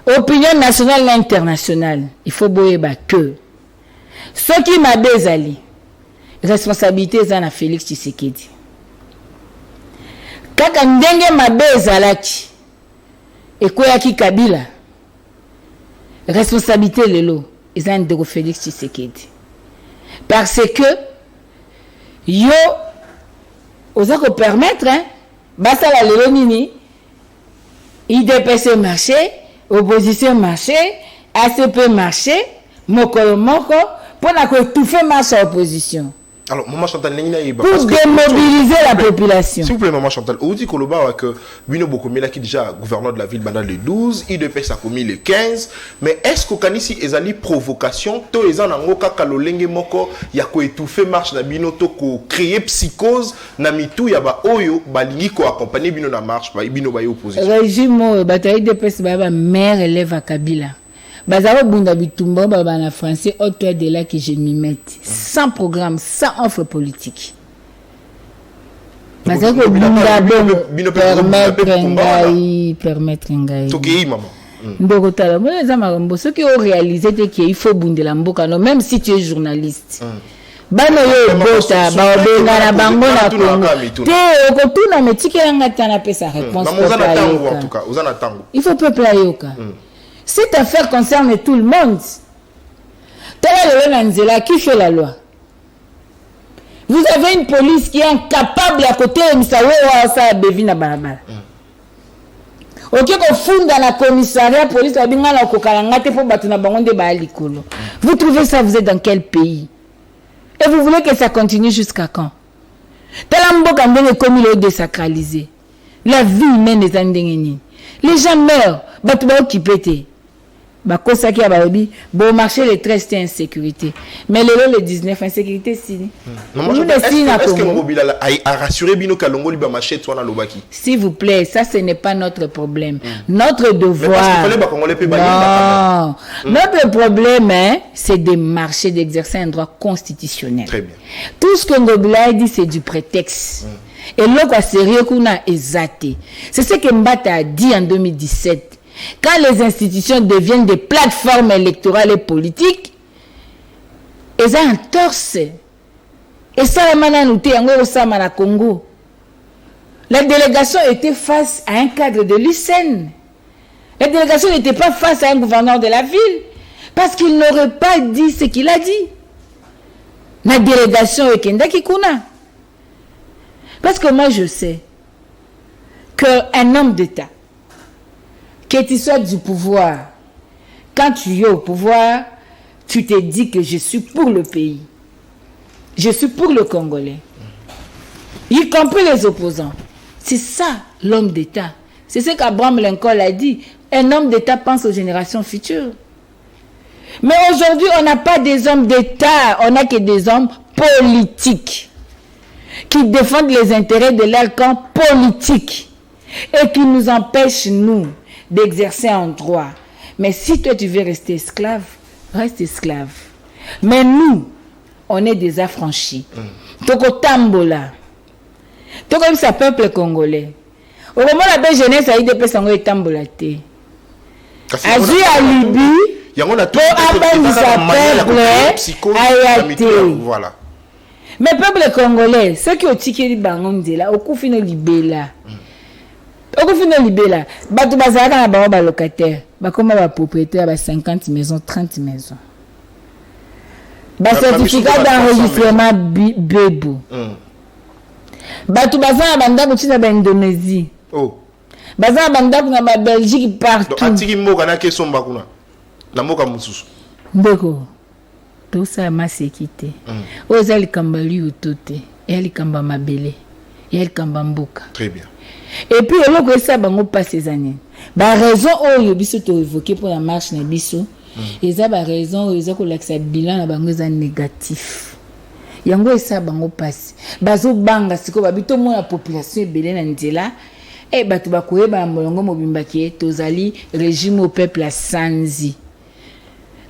Opinion nationale et internationale, il faut boyeba que ceux qui m'a bezali responsabilité za na Félix Tshisekedi. Kaka ndenge mabe ezalaki ekoyaki Kabila responsabilité lelo ezan de Félix Tshisekedi parce que yo oza ko permettre basa la lelo nini IDPS marché opposition marché, ACP marché, moko pour étouffer marche à opposition. Alors, Maman Chantal, pour démobiliser la population. S'il vous plaît, Maman Chantal, on dit que Bino Bokomela qui est déjà gouverneur de la ville pendant le 12, IDPS a commis le 15, mais est-ce qu'au Kanisi est une provocation, to ezan angoka kalolenge moko ya ko étouffer marche na Bino to ko créer psychose na mitu ya ba oyo balingi ko accompagner Bino na marche ba Bino ba opposition. Régime bataille IDPS ba mère élève à Kabila. Bazaro bunda bitumba baba na français autour de là que je m'y mette sans programme, sans offre politique. Bazaro bunda permettre ngai. Tokei maman. Ndoko tala mo za makambo ce qui ont réalisé qu'il faut bundela mboka no même si tu es journaliste. Bano yo bota ba obenga na bango na Congo. Te okotuna metikela ngata na pesa réponse. En tout cas, uzana tango. Il faut peuple ayoka. Cette affaire concerne tout le monde. Qui fait la loi? Vous avez une police qui est incapable à côté de Msawe Bevina Barabara. Ok, qu'on fonde dans la commissariat police, vous trouvez ça, vous êtes dans quel pays? Et vous voulez que ça continue jusqu'à quand? Talambo Kambenge comme il est désacralisé. La vie humaine est indéniable. Les gens meurent. Batouba qui pète. Bakosa qui a baobi. Bon marché les 13 c'était insécurité. Mais le 19 insécurité si. Est-ce que Mobila a rassuré Bino Kalongo liba marché toi na lobaki? S'il vous plaît, ça ce n'est pas notre problème. Notre devoir. Non. Notre problème c'est de marcher, d'exercer un droit constitutionnel. Très bien. Tout ce que Ngobila dit c'est du prétexte. Et l'autre sérieux qu'on a exaté. C'est ce que Mbata a dit en 2017. Quand les institutions deviennent des plateformes électorales et politiques, ils ont un torse. Et ça, la Congo. La délégation était face à un cadre de l'UCN. La délégation n'était pas face à un gouverneur de la ville. Parce qu'il n'aurait pas dit ce qu'il a dit. La délégation est Kenda Kikuna. Parce que moi, je sais qu'un homme d'État, que tu sois du pouvoir, quand tu es au pouvoir, tu te dis que je suis pour le pays. Je suis pour le Congolais. Y compris les opposants. C'est ça, l'homme d'État. C'est ce qu'Abraham Lincoln a dit. Un homme d'État pense aux générations futures. Mais aujourd'hui, on n'a pas des hommes d'État, on n'a que des hommes politiques qui défendent les intérêts de leur camp politique et qui nous empêchent, nous, d'exercer un droit. Mais si toi, tu veux rester esclave, reste esclave. Mais nous, on est des affranchis. Toko tambola. Toko comme ça, peuple congolais. Au moment où la belle jeunesse a eu des personnes qui tambola. Azui à Libye, pour abandonner sa peuple, voilà. Mais peuple congolais, ceux qui ont tiqué les bangons de là, au coup fini libéla. Au coup fini libéla. Batou bazaka na ba locataire, ba comme ba propriétaire ba 50 maisons, 30 maisons. Ba certificat d'enregistrement bebo. Batou bazaka banda butina ba Indonésie. Oh. Bazaka banda na ba Belgique partout. Donc atiki mboka na ke somba kuna. Na mboka mususu. Ndeko. Tout ça m'a séquité. Ozali kambali utote, elle kamba mabele, elle kamba mboka. Très bien. Et puis le que ça bango passe ces années. Ba raison oyo biso to évoquer pour la marche na biso. Et ça ba raison oyo ko laksa bilan na bango za négatif. Yango esa bango passe. Bazo banga siko babito mo la population ebele na nzela. Et batu bakoyeba molongo mobimba ki tozali régime au peuple à sanzi.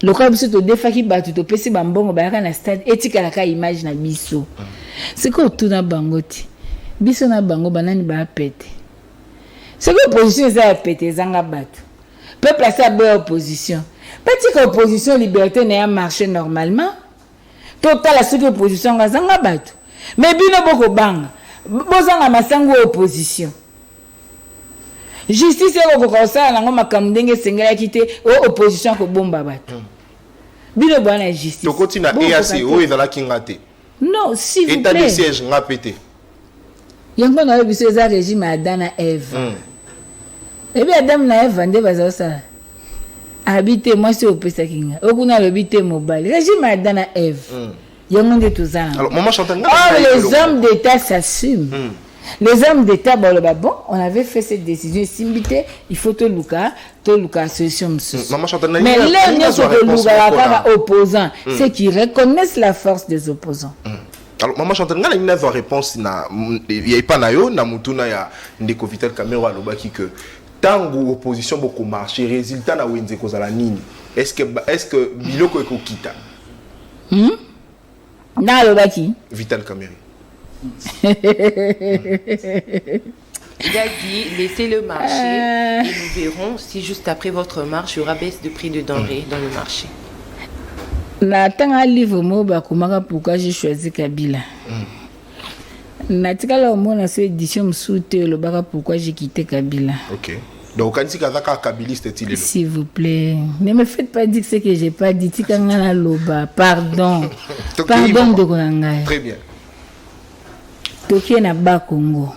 Le cas biso to defaki batu to pesi bambongo bayaka na stade etika la ka image na biso. C'est que tout na bangoti. Biso na bango banani ba pété. C'est que opposition ça pété zanga batu. Peuple a sa bonne opposition. Petit que opposition liberté n'a marché normalement. Total la seule opposition zanga batu. Mais bino boko banga. Bozanga masango opposition. Justice est au conseil, on a comme dingue sengala quitté opposition ko bomba bato. Bino bana justice. To continue EAC o ezala kingate. Non, s'il vous plaît. État de siège nga pété. Yango na biso za régime Adana Eve. Et bien Adam na Eve vende baza ça. habité moi c'est au Pesakinga okuna l'habité mobile régime adana Eve yango nde tozana alors maman Chantal les hommes d'état s'assument les hommes d'état bon on avait fait cette décision simbité il faut te luka solution maman Chantal mais les gens qui opposants c'est qui reconnaissent la force des opposants. Alors maman Chantal ngala ina zo réponse na ya pas na yo na mutuna ya ndeko Vital Kamerhe alobaki que tango opposition beaucoup marché résultat na wenze kozala nini est-ce que biloko ekokita na alobaki Vital Kamerhe il a dit laissez-le marcher et nous verrons si juste après votre marche il y aura baisse de prix de denrées dans le marché. Na tanga livre mo ba komaka pourquoi j'ai choisi Kabila. Na tikala omona so édition msute le baka pourquoi j'ai quitté Kabila. OK. Donc quand tu kazaka kabiliste est-il s'il vous plaît, ne me faites pas dire ce que j'ai pas dit tikanga na loba. Pardon. Pardon de konanga. Très bien. Toki na ba Congo.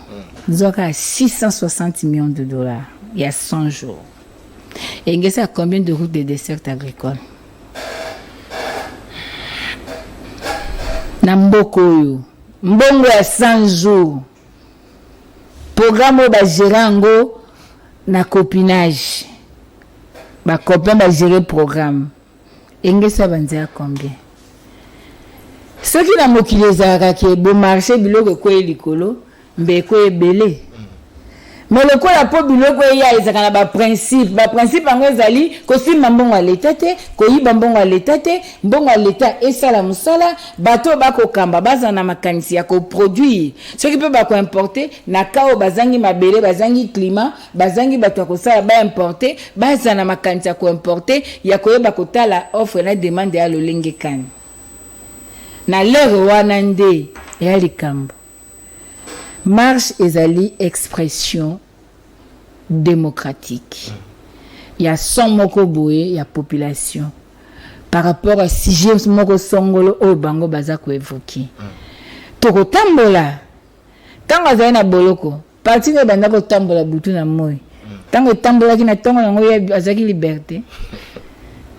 Zoka 660 millions de dollars il y a 100 jours. Et ngesa combien de routes de dessert agricoles? Na mboko yo mbongo ya 100 jours programme ba gérango na copinage ba copain ba gérer programme engesa banza combien ce qui na mokili ezaka ke bo marché biloko ko elikolo mbe ko ebele mais le quoi la po biloko ya ezaka na ba principe ango ezali ko simba mbongo ya leta te ko yiba mbongo ya leta te mbongo ya leta esala musala bato bako kamba baza na makanisi ya ko produire ce qui peut ba ko importer na kao bazangi mabele bazangi climat bazangi bato ko sala ba importer baza na makanisi ya ko importer ya ko yeba ko tala offre na demande ya lolenge kan na lero wana nde ya likambo. Marche ezali expression démocratique. Il y a 100 moko boye, il y a population. Par rapport à sujet moko songolo o bango baza ko évoquer. Toko tambola. Tango za na boloko, parti ne banda ko tambola butu na moy. Tango tambola ki na tongo ngo ya azaki liberté.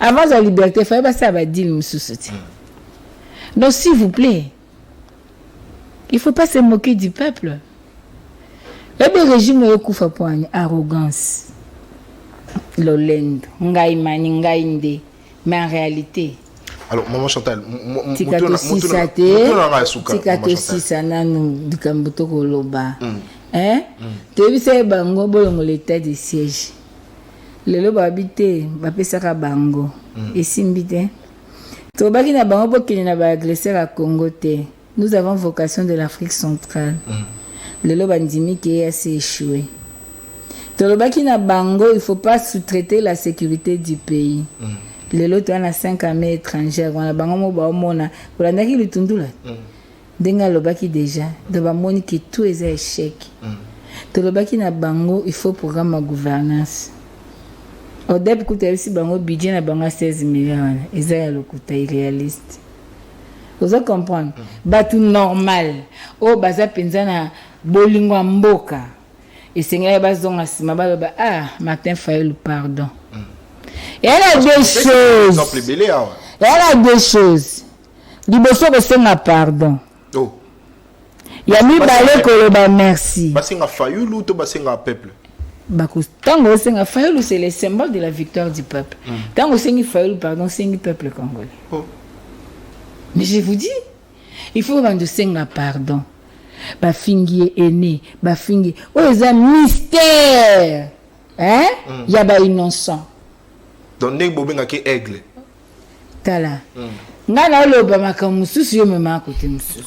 Avant la liberté, il fallait pas ça va dire mususuti. Donc s'il vous plaît, il faut pas se moquer du peuple. Le régime est koufa poigne arrogance. Lolendo, ngai mani ngai nde. Mais en réalité, alors maman Chantal, tikato sisa nanu dikambuto koloba. Tebi se bango bolongo l'état de siège. Lelo babité bapesaka bango. Esimbite. Tobaki na bango bokini na ba agresseur à Congo te. Nous avons vocation de l'Afrique centrale. Le loba ndimi qui a échoué. Tolobaki na bango, il faut pas sous-traiter la sécurité du pays. Le lot on a 5 armées étrangères, on a bango mo ba omona. Pour la naki lutundula. Denga lobaki déjà, de ba moni que tout est échec. Tolobaki na bango, il faut programme de gouvernance. Au début coûte aussi bango budget na bango 16 millions. Ezaya lokuta irréaliste. Vous comprenez? Batu normal. Oh baza penzana bolingo mboka. Et sengela bazonga sima baloba Martin Fayulu pardon. Et elle a deux choses. Elle a deux choses. Liboso besenga pardon. Oh. Ya mi balé koloba merci. Basenga Fayulu to basenga peuple. Tango senga Fayulu c'est le symbole de la victoire du peuple. Tango sengi Fayulu pardon sengi peuple congolais. Oh. Mais je vous dis, il faut rendre senga pardon. Bafingi est né, bafingi. Oh, c'est un mystère. Hein? Il y a pas innocent. Donc, n'est pas que aigle. Tala. Ngana loba makamususu yo mema côté mususu.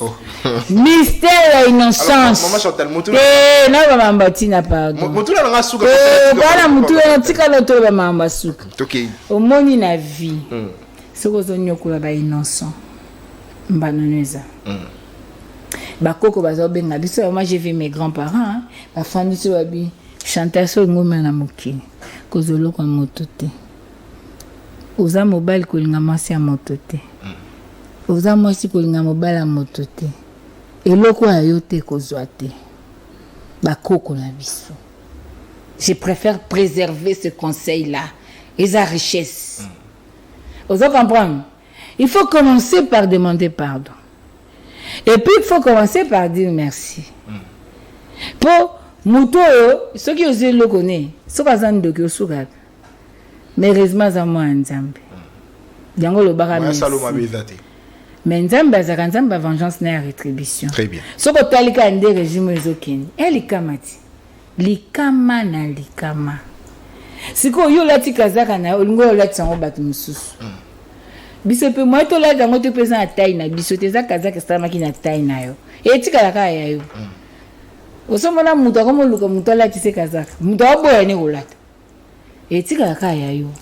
Mystère et innocence. Maman Chantal mutu. Na ba mambati na pardon. Mutu na nga suka. Bana mutu na tika na to ba mamba suka. OK. Omoni na vie. Soko zonyokola ba innocent. Mbanoneza. Bakoko bazobenga biso moi j'ai vu mes grands-parents ba fandi so babi chanter so ngoma na mokili kozolo kwa motote oza mobile kolinga masi ya motote oza mwasi kolinga mobile ya motote eloko ayo te kozwa te bakoko na biso. Je préfère préserver ce conseil là et sa richesse. Vous comprenez? Il faut commencer par demander pardon. Et puis, il faut commencer par dire merci. Pour Mouto, ceux qui osent le connaître, ceux qui ont de que sougat. Mais heureusement, ça m'a ensemble. Diango le barami. Mais Nzambe a vengeance na rétribution. Très bien. Ce que tu as dit ande régime ezokeni. Elikamati. Likama na likama. Siko yo lati kazaka na olingo lati sango batu mususu. Biso pe moi to la dango te pesa na taille na biso te za kazaka stama ki na taille na yo. E tika ka ya yo. Osomona mutu akomo luka mutu lati se kazaka. Mutu aboya ne kolata. Et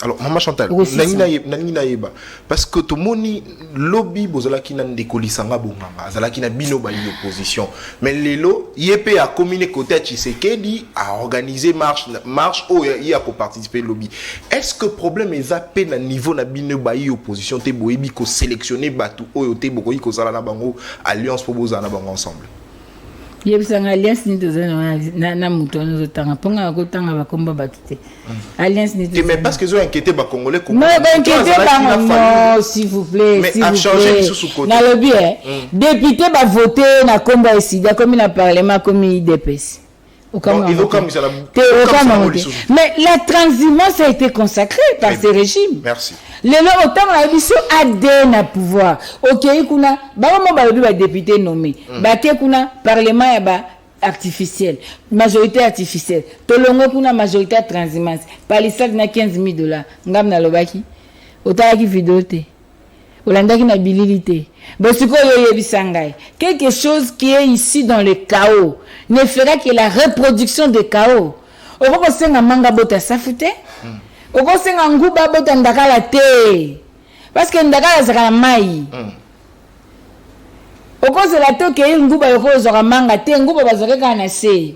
alors maman Chantal nangi na yeba parce que to moni lobby bozala ki na ndekolisanga bonganga azala ki na bino ba opposition mais lelo yepé a communiqué côté Tshisekedi a organisé marche ou il a participer lobby. Est-ce que problème est à na niveau na bino ba opposition te boyebi ko sélectionner batu oyo te bokoyi ko zala na bango alliance pour bozala na bango ensemble? Yebisanga alliance ni tozana na mutu no tanga ponga ko tanga bakomba batute alliance ni mais parce que zo inquiété ba congolais comme non inquiété ba non s'il vous plaît mais a changer sous côté na le bien député ba voter na komba sida comme na parlement comme IDPS mais la transhumance a été consacrée par ces régimes. Merci. Les gens autant la mission ADN na pouvoir. OK, kuna ba mo ba ba député nommé. Ba ke kuna parlement ya ba artificiel, majorité artificielle. Tolongo kuna majorité transhumance. Palissade na $15,000. Ngam na lobaki. Otaki vidéoté. Olanda ki na bililité. Bosiko yo yebisangai. Quelque chose qui est ici dans le chaos ne fera que la reproduction de chaos. Oko senga manga bota safute. Oko senga nguba bota ndakala te. Parce que ndakala zaka mai. Oko zela to ke nguba yoko zaka manga te nguba bazaka kana se.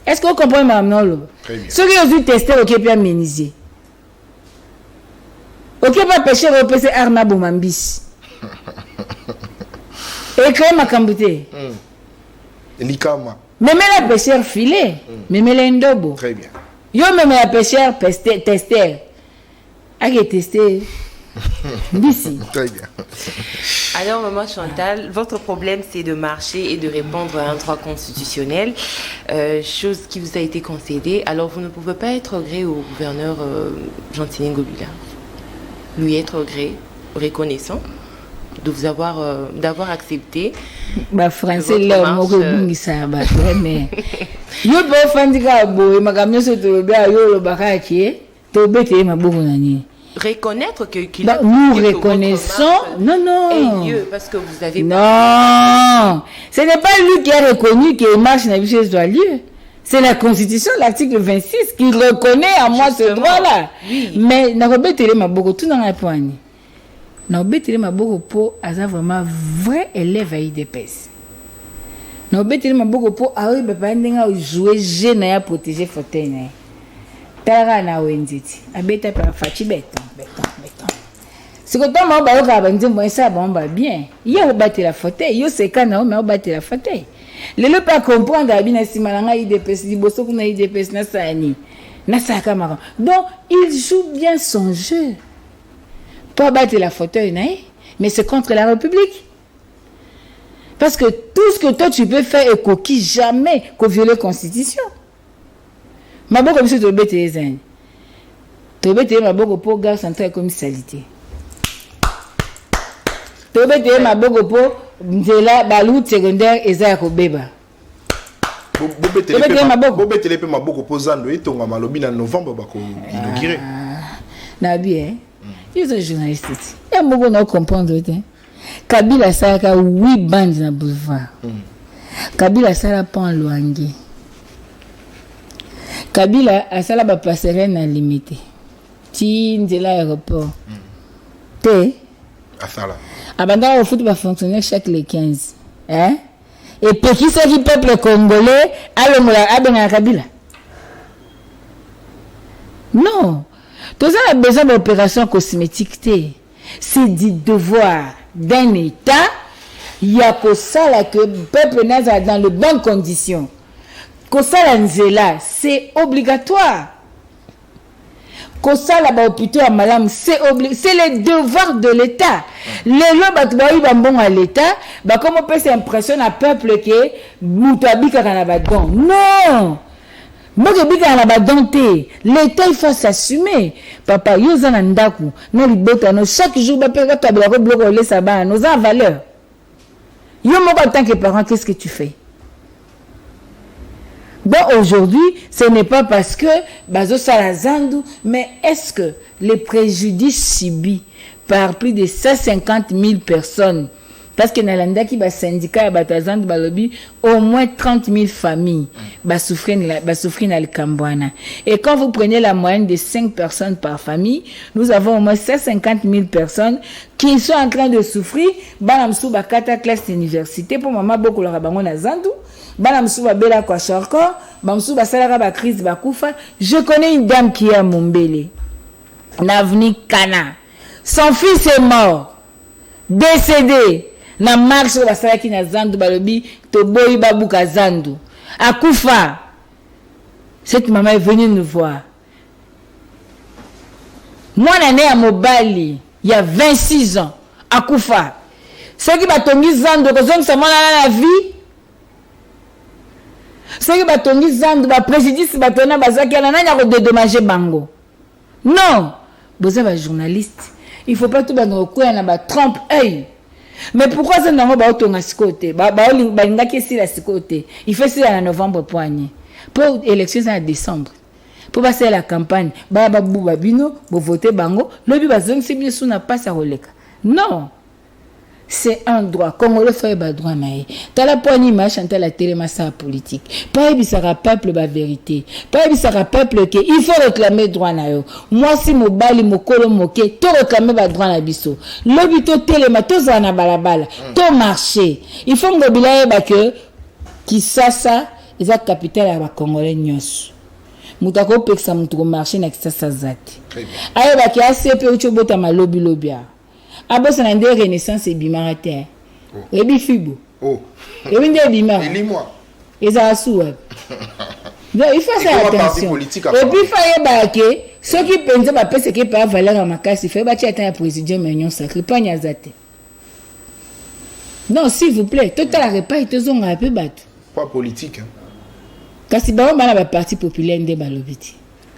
Est-ce que vous comprenez maintenant lo? Ceux qui ont vu tester OK bien méniser. OK pas pêcher au PC arna bomambis. Et créer ma cambouté. Likama. Même la pêcheur filet, même la ndobo. Très bien. Yo même la pêcheur tester. Allez tester. D'ici. Très bien. Alors, maman Chantal, votre problème, c'est de marcher et de répondre à un droit constitutionnel, chose qui vous a été concédée. Alors, vous ne pouvez pas être gré au gouverneur Jean-Tini Ngobila. Lui être gré, reconnaissant de vous d'avoir accepté. Bah français là mo ko bungisa ba mais yo bo fandika bo makamyo so to bia yo lo bakaki to bete maboko nani. Reconnaître que qu'il bah, nous reconnaissons non est lieu parce que vous avez non ce n'est pas lui qui a reconnu que marche na biche doit lieu. C'est la Constitution, l'article 26, qui reconnaît à moi ce droit-là. Oui. Mais na robetele maboko tout dans la poigne. Na robetele maboko po aza vraiment vrai élève à IDPS. Na robetele maboko po awi baba ndenga jouer jeu na ya protéger fauteuil na. Tara na wenziti. Abeta pa fachi beton. C'est que tant ba ka ba nzimbo ça ba bien. Yo battre la fauteuil, yo c'est kana mais battre la fauteuil. Les ne pas comprendre à bien si malanga IDPS liboso kuna IDPS na sani na saka mara. Donc il joue bien son jeu. Pas battre la fauteuil mais c'est contre la République. Parce que tout ce que toi tu peux faire est coquille jamais qu'on viole la constitution. Maboko monsieur to bete ezani. To bete maboko pour gare centrale comme salité. To bete maboko pour nzela balut secondaire eza ko beba. Bobetele pe maboko pozando etonga malobi na novembre bako inaugurer. Na bien. Ils sont journalistes. Et beaucoup ne comprendre te. Kabila saka 8 bandes na boulevard. Kabila sala pont Luangi. Kabila asala ba passerelle na limité. Ti nzela aéroport. Te asala. Abanda au foot va fonctionner chaque les 15. Hein? Et puis qui c'est qui peuple congolais a besoin Kabila? Non. Tout ça a besoin d'opération cosmétique. C'est du devoir d'un État. Il y a que ça là que le peuple n'est dans de bonnes conditions. Que ça là, c'est obligatoire. kosala ba hôpital ya malamu, c'est le devoir de l'État. Lelo bato bayi bambongo à l'État, ba comme on peut s'impressionner à peuple que mutu abikaka na ba don. Non. Moke bika na ba don te. L'État il faut s'assumer. Papa yoza na ndaku, na libota no chaque jour ba peka tabela ko bloko le sabana, nos en valeur. Yo moko en tant que parent, qu'est-ce que tu fais? Bon, aujourd'hui, ce n'est pas parce que Bazo Salazandou, mais est-ce que les préjudices subis par plus de 150 000 personnes, parce que Nalanda qui va syndicat Batazand Balobi, au moins 30 000 familles va souffrir dans le Cambouana. Et quand vous prenez la moyenne de 5 personnes par famille, nous avons au moins 150 000 personnes qui sont en train de souffrir. Banamsou Bakata classe d'université pour maman beaucoup le rabango na Zandou. Banamsou Babela kwa Shorko. Banamsou Basalara ba crise Bakoufa. Je connais une dame qui est à Mumbele. Navni Kana. Son fils est mort. Décédé. Na marche basala ki na Zandu balobi to boyi babuka Zandu. Akufa. Cette maman est venue nous voir. Moi né à Mobali, il y a 26 ans. Akufa. Ceux qui batongi Zandu kozong sa mona na vie. Ceux qui batongi Zandu ba préjudice batona bazaki na nanya ko dédommager bango. Non. Vous êtes un journaliste. Il faut pas tout bano ko na ba trompe œil. Mais pourquoi ça n'a pas autant à ce côté? Il fait ça en novembre poignet. Pour l'élection en décembre. Pour passer la campagne, babino, pour voter bango, le bibazong c'est bien sûr n'a pas sa relèque. Non. C'est un droit. Comme on le fait, bah droit naïe. T'as la poignée, ma chanter la télé, ma sa politique. Pas ebisara peuple, ba vérité. Pas ebisara peuple que il faut réclamer droit naïe. Moi si mo bali mo kolo moké, to réclamer ba droit na biso. L'obito télé, ma to zana balabala, to marché. Il faut m'obila ba que qui ça, ils a capitale à ba Congolais nyos. Mutako peksa mutuko marché na kisasa zati. Aye ba ki ACP uchobota ma lobia. Abosa na ndé renaissance et bimarate. Ebi fibo. Oh. Ebi ndé bimar. Elis-moi. Eza souwa. Donc il faut faire attention. Et puis faye ba ke ceux qui pensent ba pese ke pa valeur makasi fait ba ti ata président Union sacré pas nyazate. Non, s'il vous plaît, total repas et tozonga peu bat. Pas politique. Kasi ba on ba parti populaire ndé balobiti.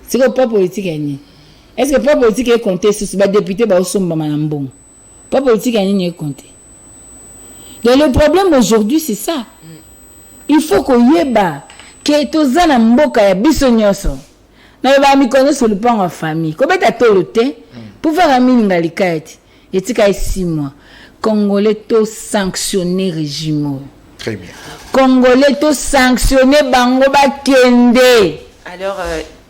C'est pas politique ani. Est-ce que pas politique est compté sur ba député ba osomba manambong? Pas politique à n'y compter. Donc le problème aujourd'hui c'est ça. Il faut qu'on y ait bas que tous les mboka ya biso nyoso. Na ba mi connaît sur le plan en famille. Comment t'as toloté pour faire un minga likait et tika 6 mois. Congolais to sanctionner régime. Très bien. Congolais to sanctionner bango ba kende. Alors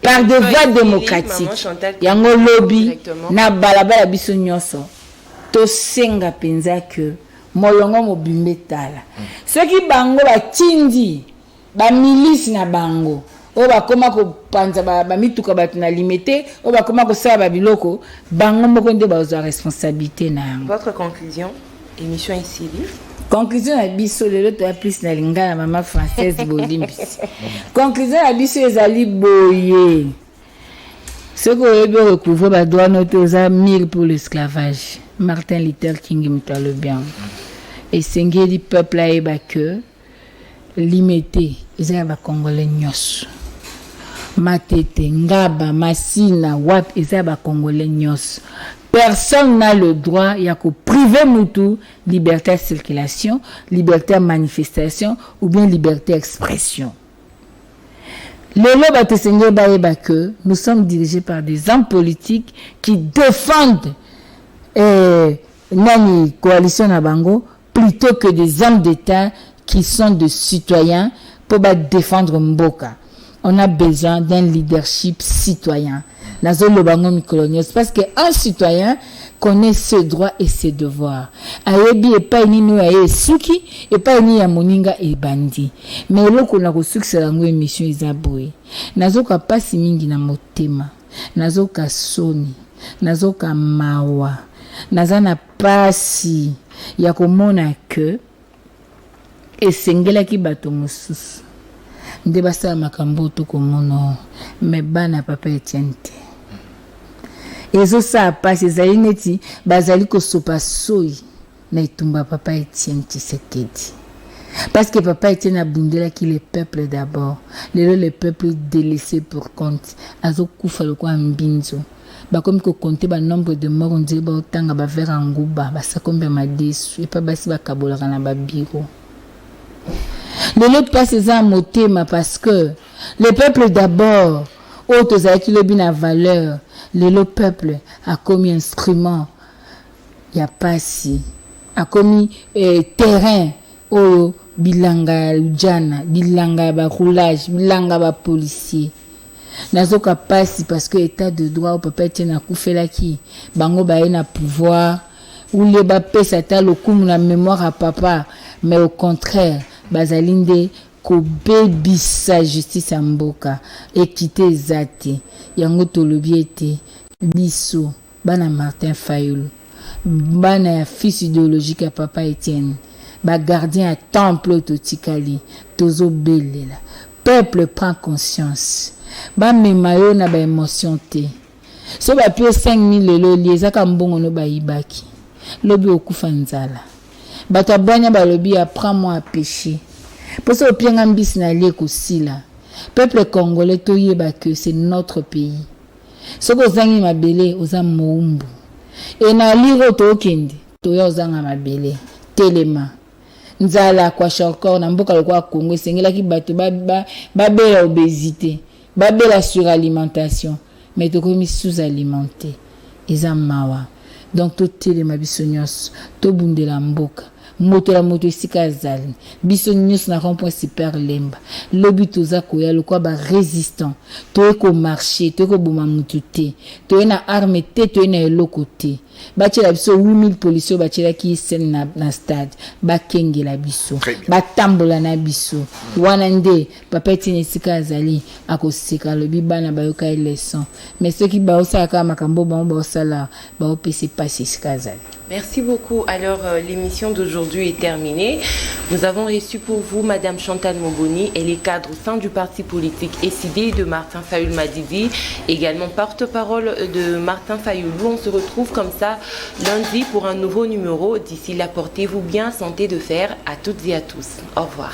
par des voies démocratiques. Yango lobby na balabala biso nyoso. To senga penza que molongo mobimbe tala ceux qui bango ba tindi ba milice na bango o ba koma ko panza ba mituka ba na limité o ba koma ko sala ba biloko bango moko nde ba za responsabilité na yango. Votre conclusion, émission ici live. Conclusion na biso lelo to plus na linga na mama française bolimbisi. Conclusion na biso ezali boye. Ce qu'on veut recouvrir ba droit noté aux amis pour l'esclavage. Martin Luther King me le bien. Et c'est du peuple à que limité, ils ont Congolais nyos. Matete, Ngaba, Massina, Wap, ils ont Congolais nyos. Personne n'a le droit, il y a que priver Moutou, liberté de circulation, liberté de manifestation ou bien liberté d'expression. Nous sommes dirigés par des hommes politiques qui défendent nani coalition na bango plutôt que des hommes d'État qui sont des citoyens pour défendre Mboka. On a besoin d'un leadership citoyen. Nazo le bango mikolonios parce que un citoyen connaît ses droits et ses devoirs. Ayebi et pas ni no aye suki et pas ni ya moninga et bandi. Mais loko na ko succès lango émission izaboy. Nazo ka pasi mingi na motema. Nazo ka soni. Nazo ka mawa. Nazana pasi ya komona que esengela ki bato mosusu nde basala makambo to komono me bana papa etiente ezo sa passe ezali neti bazali kosopa soi na itumba papa Etienne Tshisekedi. Parce que papa Etienne abundela qui le peuple d'abord. Le peuple délaissé pour compte. Azo kufa le kwa mbinzo. Ba comme ko compter ba nombre de morts on dirait ba otanga ba vers nguba ba sa combien ma déçu et pas basi ba kabola na ba biro. Le passe ça motema parce que le peuple d'abord autres a qui le bien valeur. Le peuple a commis instrument. Y a pas si a commis terrain oyo bilanga ujana bilanga ba roulage bilanga ba policier nazoka pasi parce que état de droit au papa Etienne akufela ki bango ba na pouvoir ou le ba pesa ta lokumu na mémoire à papa mais au contraire bazalinde ko bebisa justice ya mboka équité zate yango tolobi ete biso bana Martin Fayulu bana ya fils idéologique à papa Etienne ba gardien à temple totikali tozo belela peuple prend conscience ba memayo na ba émotion te so ba pie 5000 lelo liezaka mbongo no ba ibaki lobi okufa nzala bato abanya ba lobi apprends-moi à pécher parce que opianga mbisi na lie kosila peuple congolais toyeba que c'est notre pays soko zangi mabele oza moumbu et na liro to okende toya ozanga mabele telema nzala kwa shorkor na mboka lokwa Congo sengelaki bato babela obésité babela suralimentation mais to komi sous-alimenté eza mawa donc to telema biso nyos to bundela mboka moto la moto esika zali biso nyos na rond-point super lemba lobi toza koya lokwa ba résistant to eko marcher to eko boma mutu te to na arme te to na eloko te bachela biso 8000 policiers bachela ki sen na stade bakengela biso batambola na biso wana nde papa Etienne esika azali akoseka lobi bana bayoka leçon mais ceux qui baosaka makambo baosala baopese passe esika azali. Merci beaucoup. Alors, l'émission d'aujourd'hui est terminée. Nous avons reçu pour vous Madame Chantal Moboni. Elle est cadre au sein du parti politique SID de Martin Fayulu Madidi, également porte-parole de Martin Fayulu. On se retrouve comme ça lundi pour un nouveau numéro. D'ici là, portez-vous bien, santé de fer à toutes et à tous. Au revoir.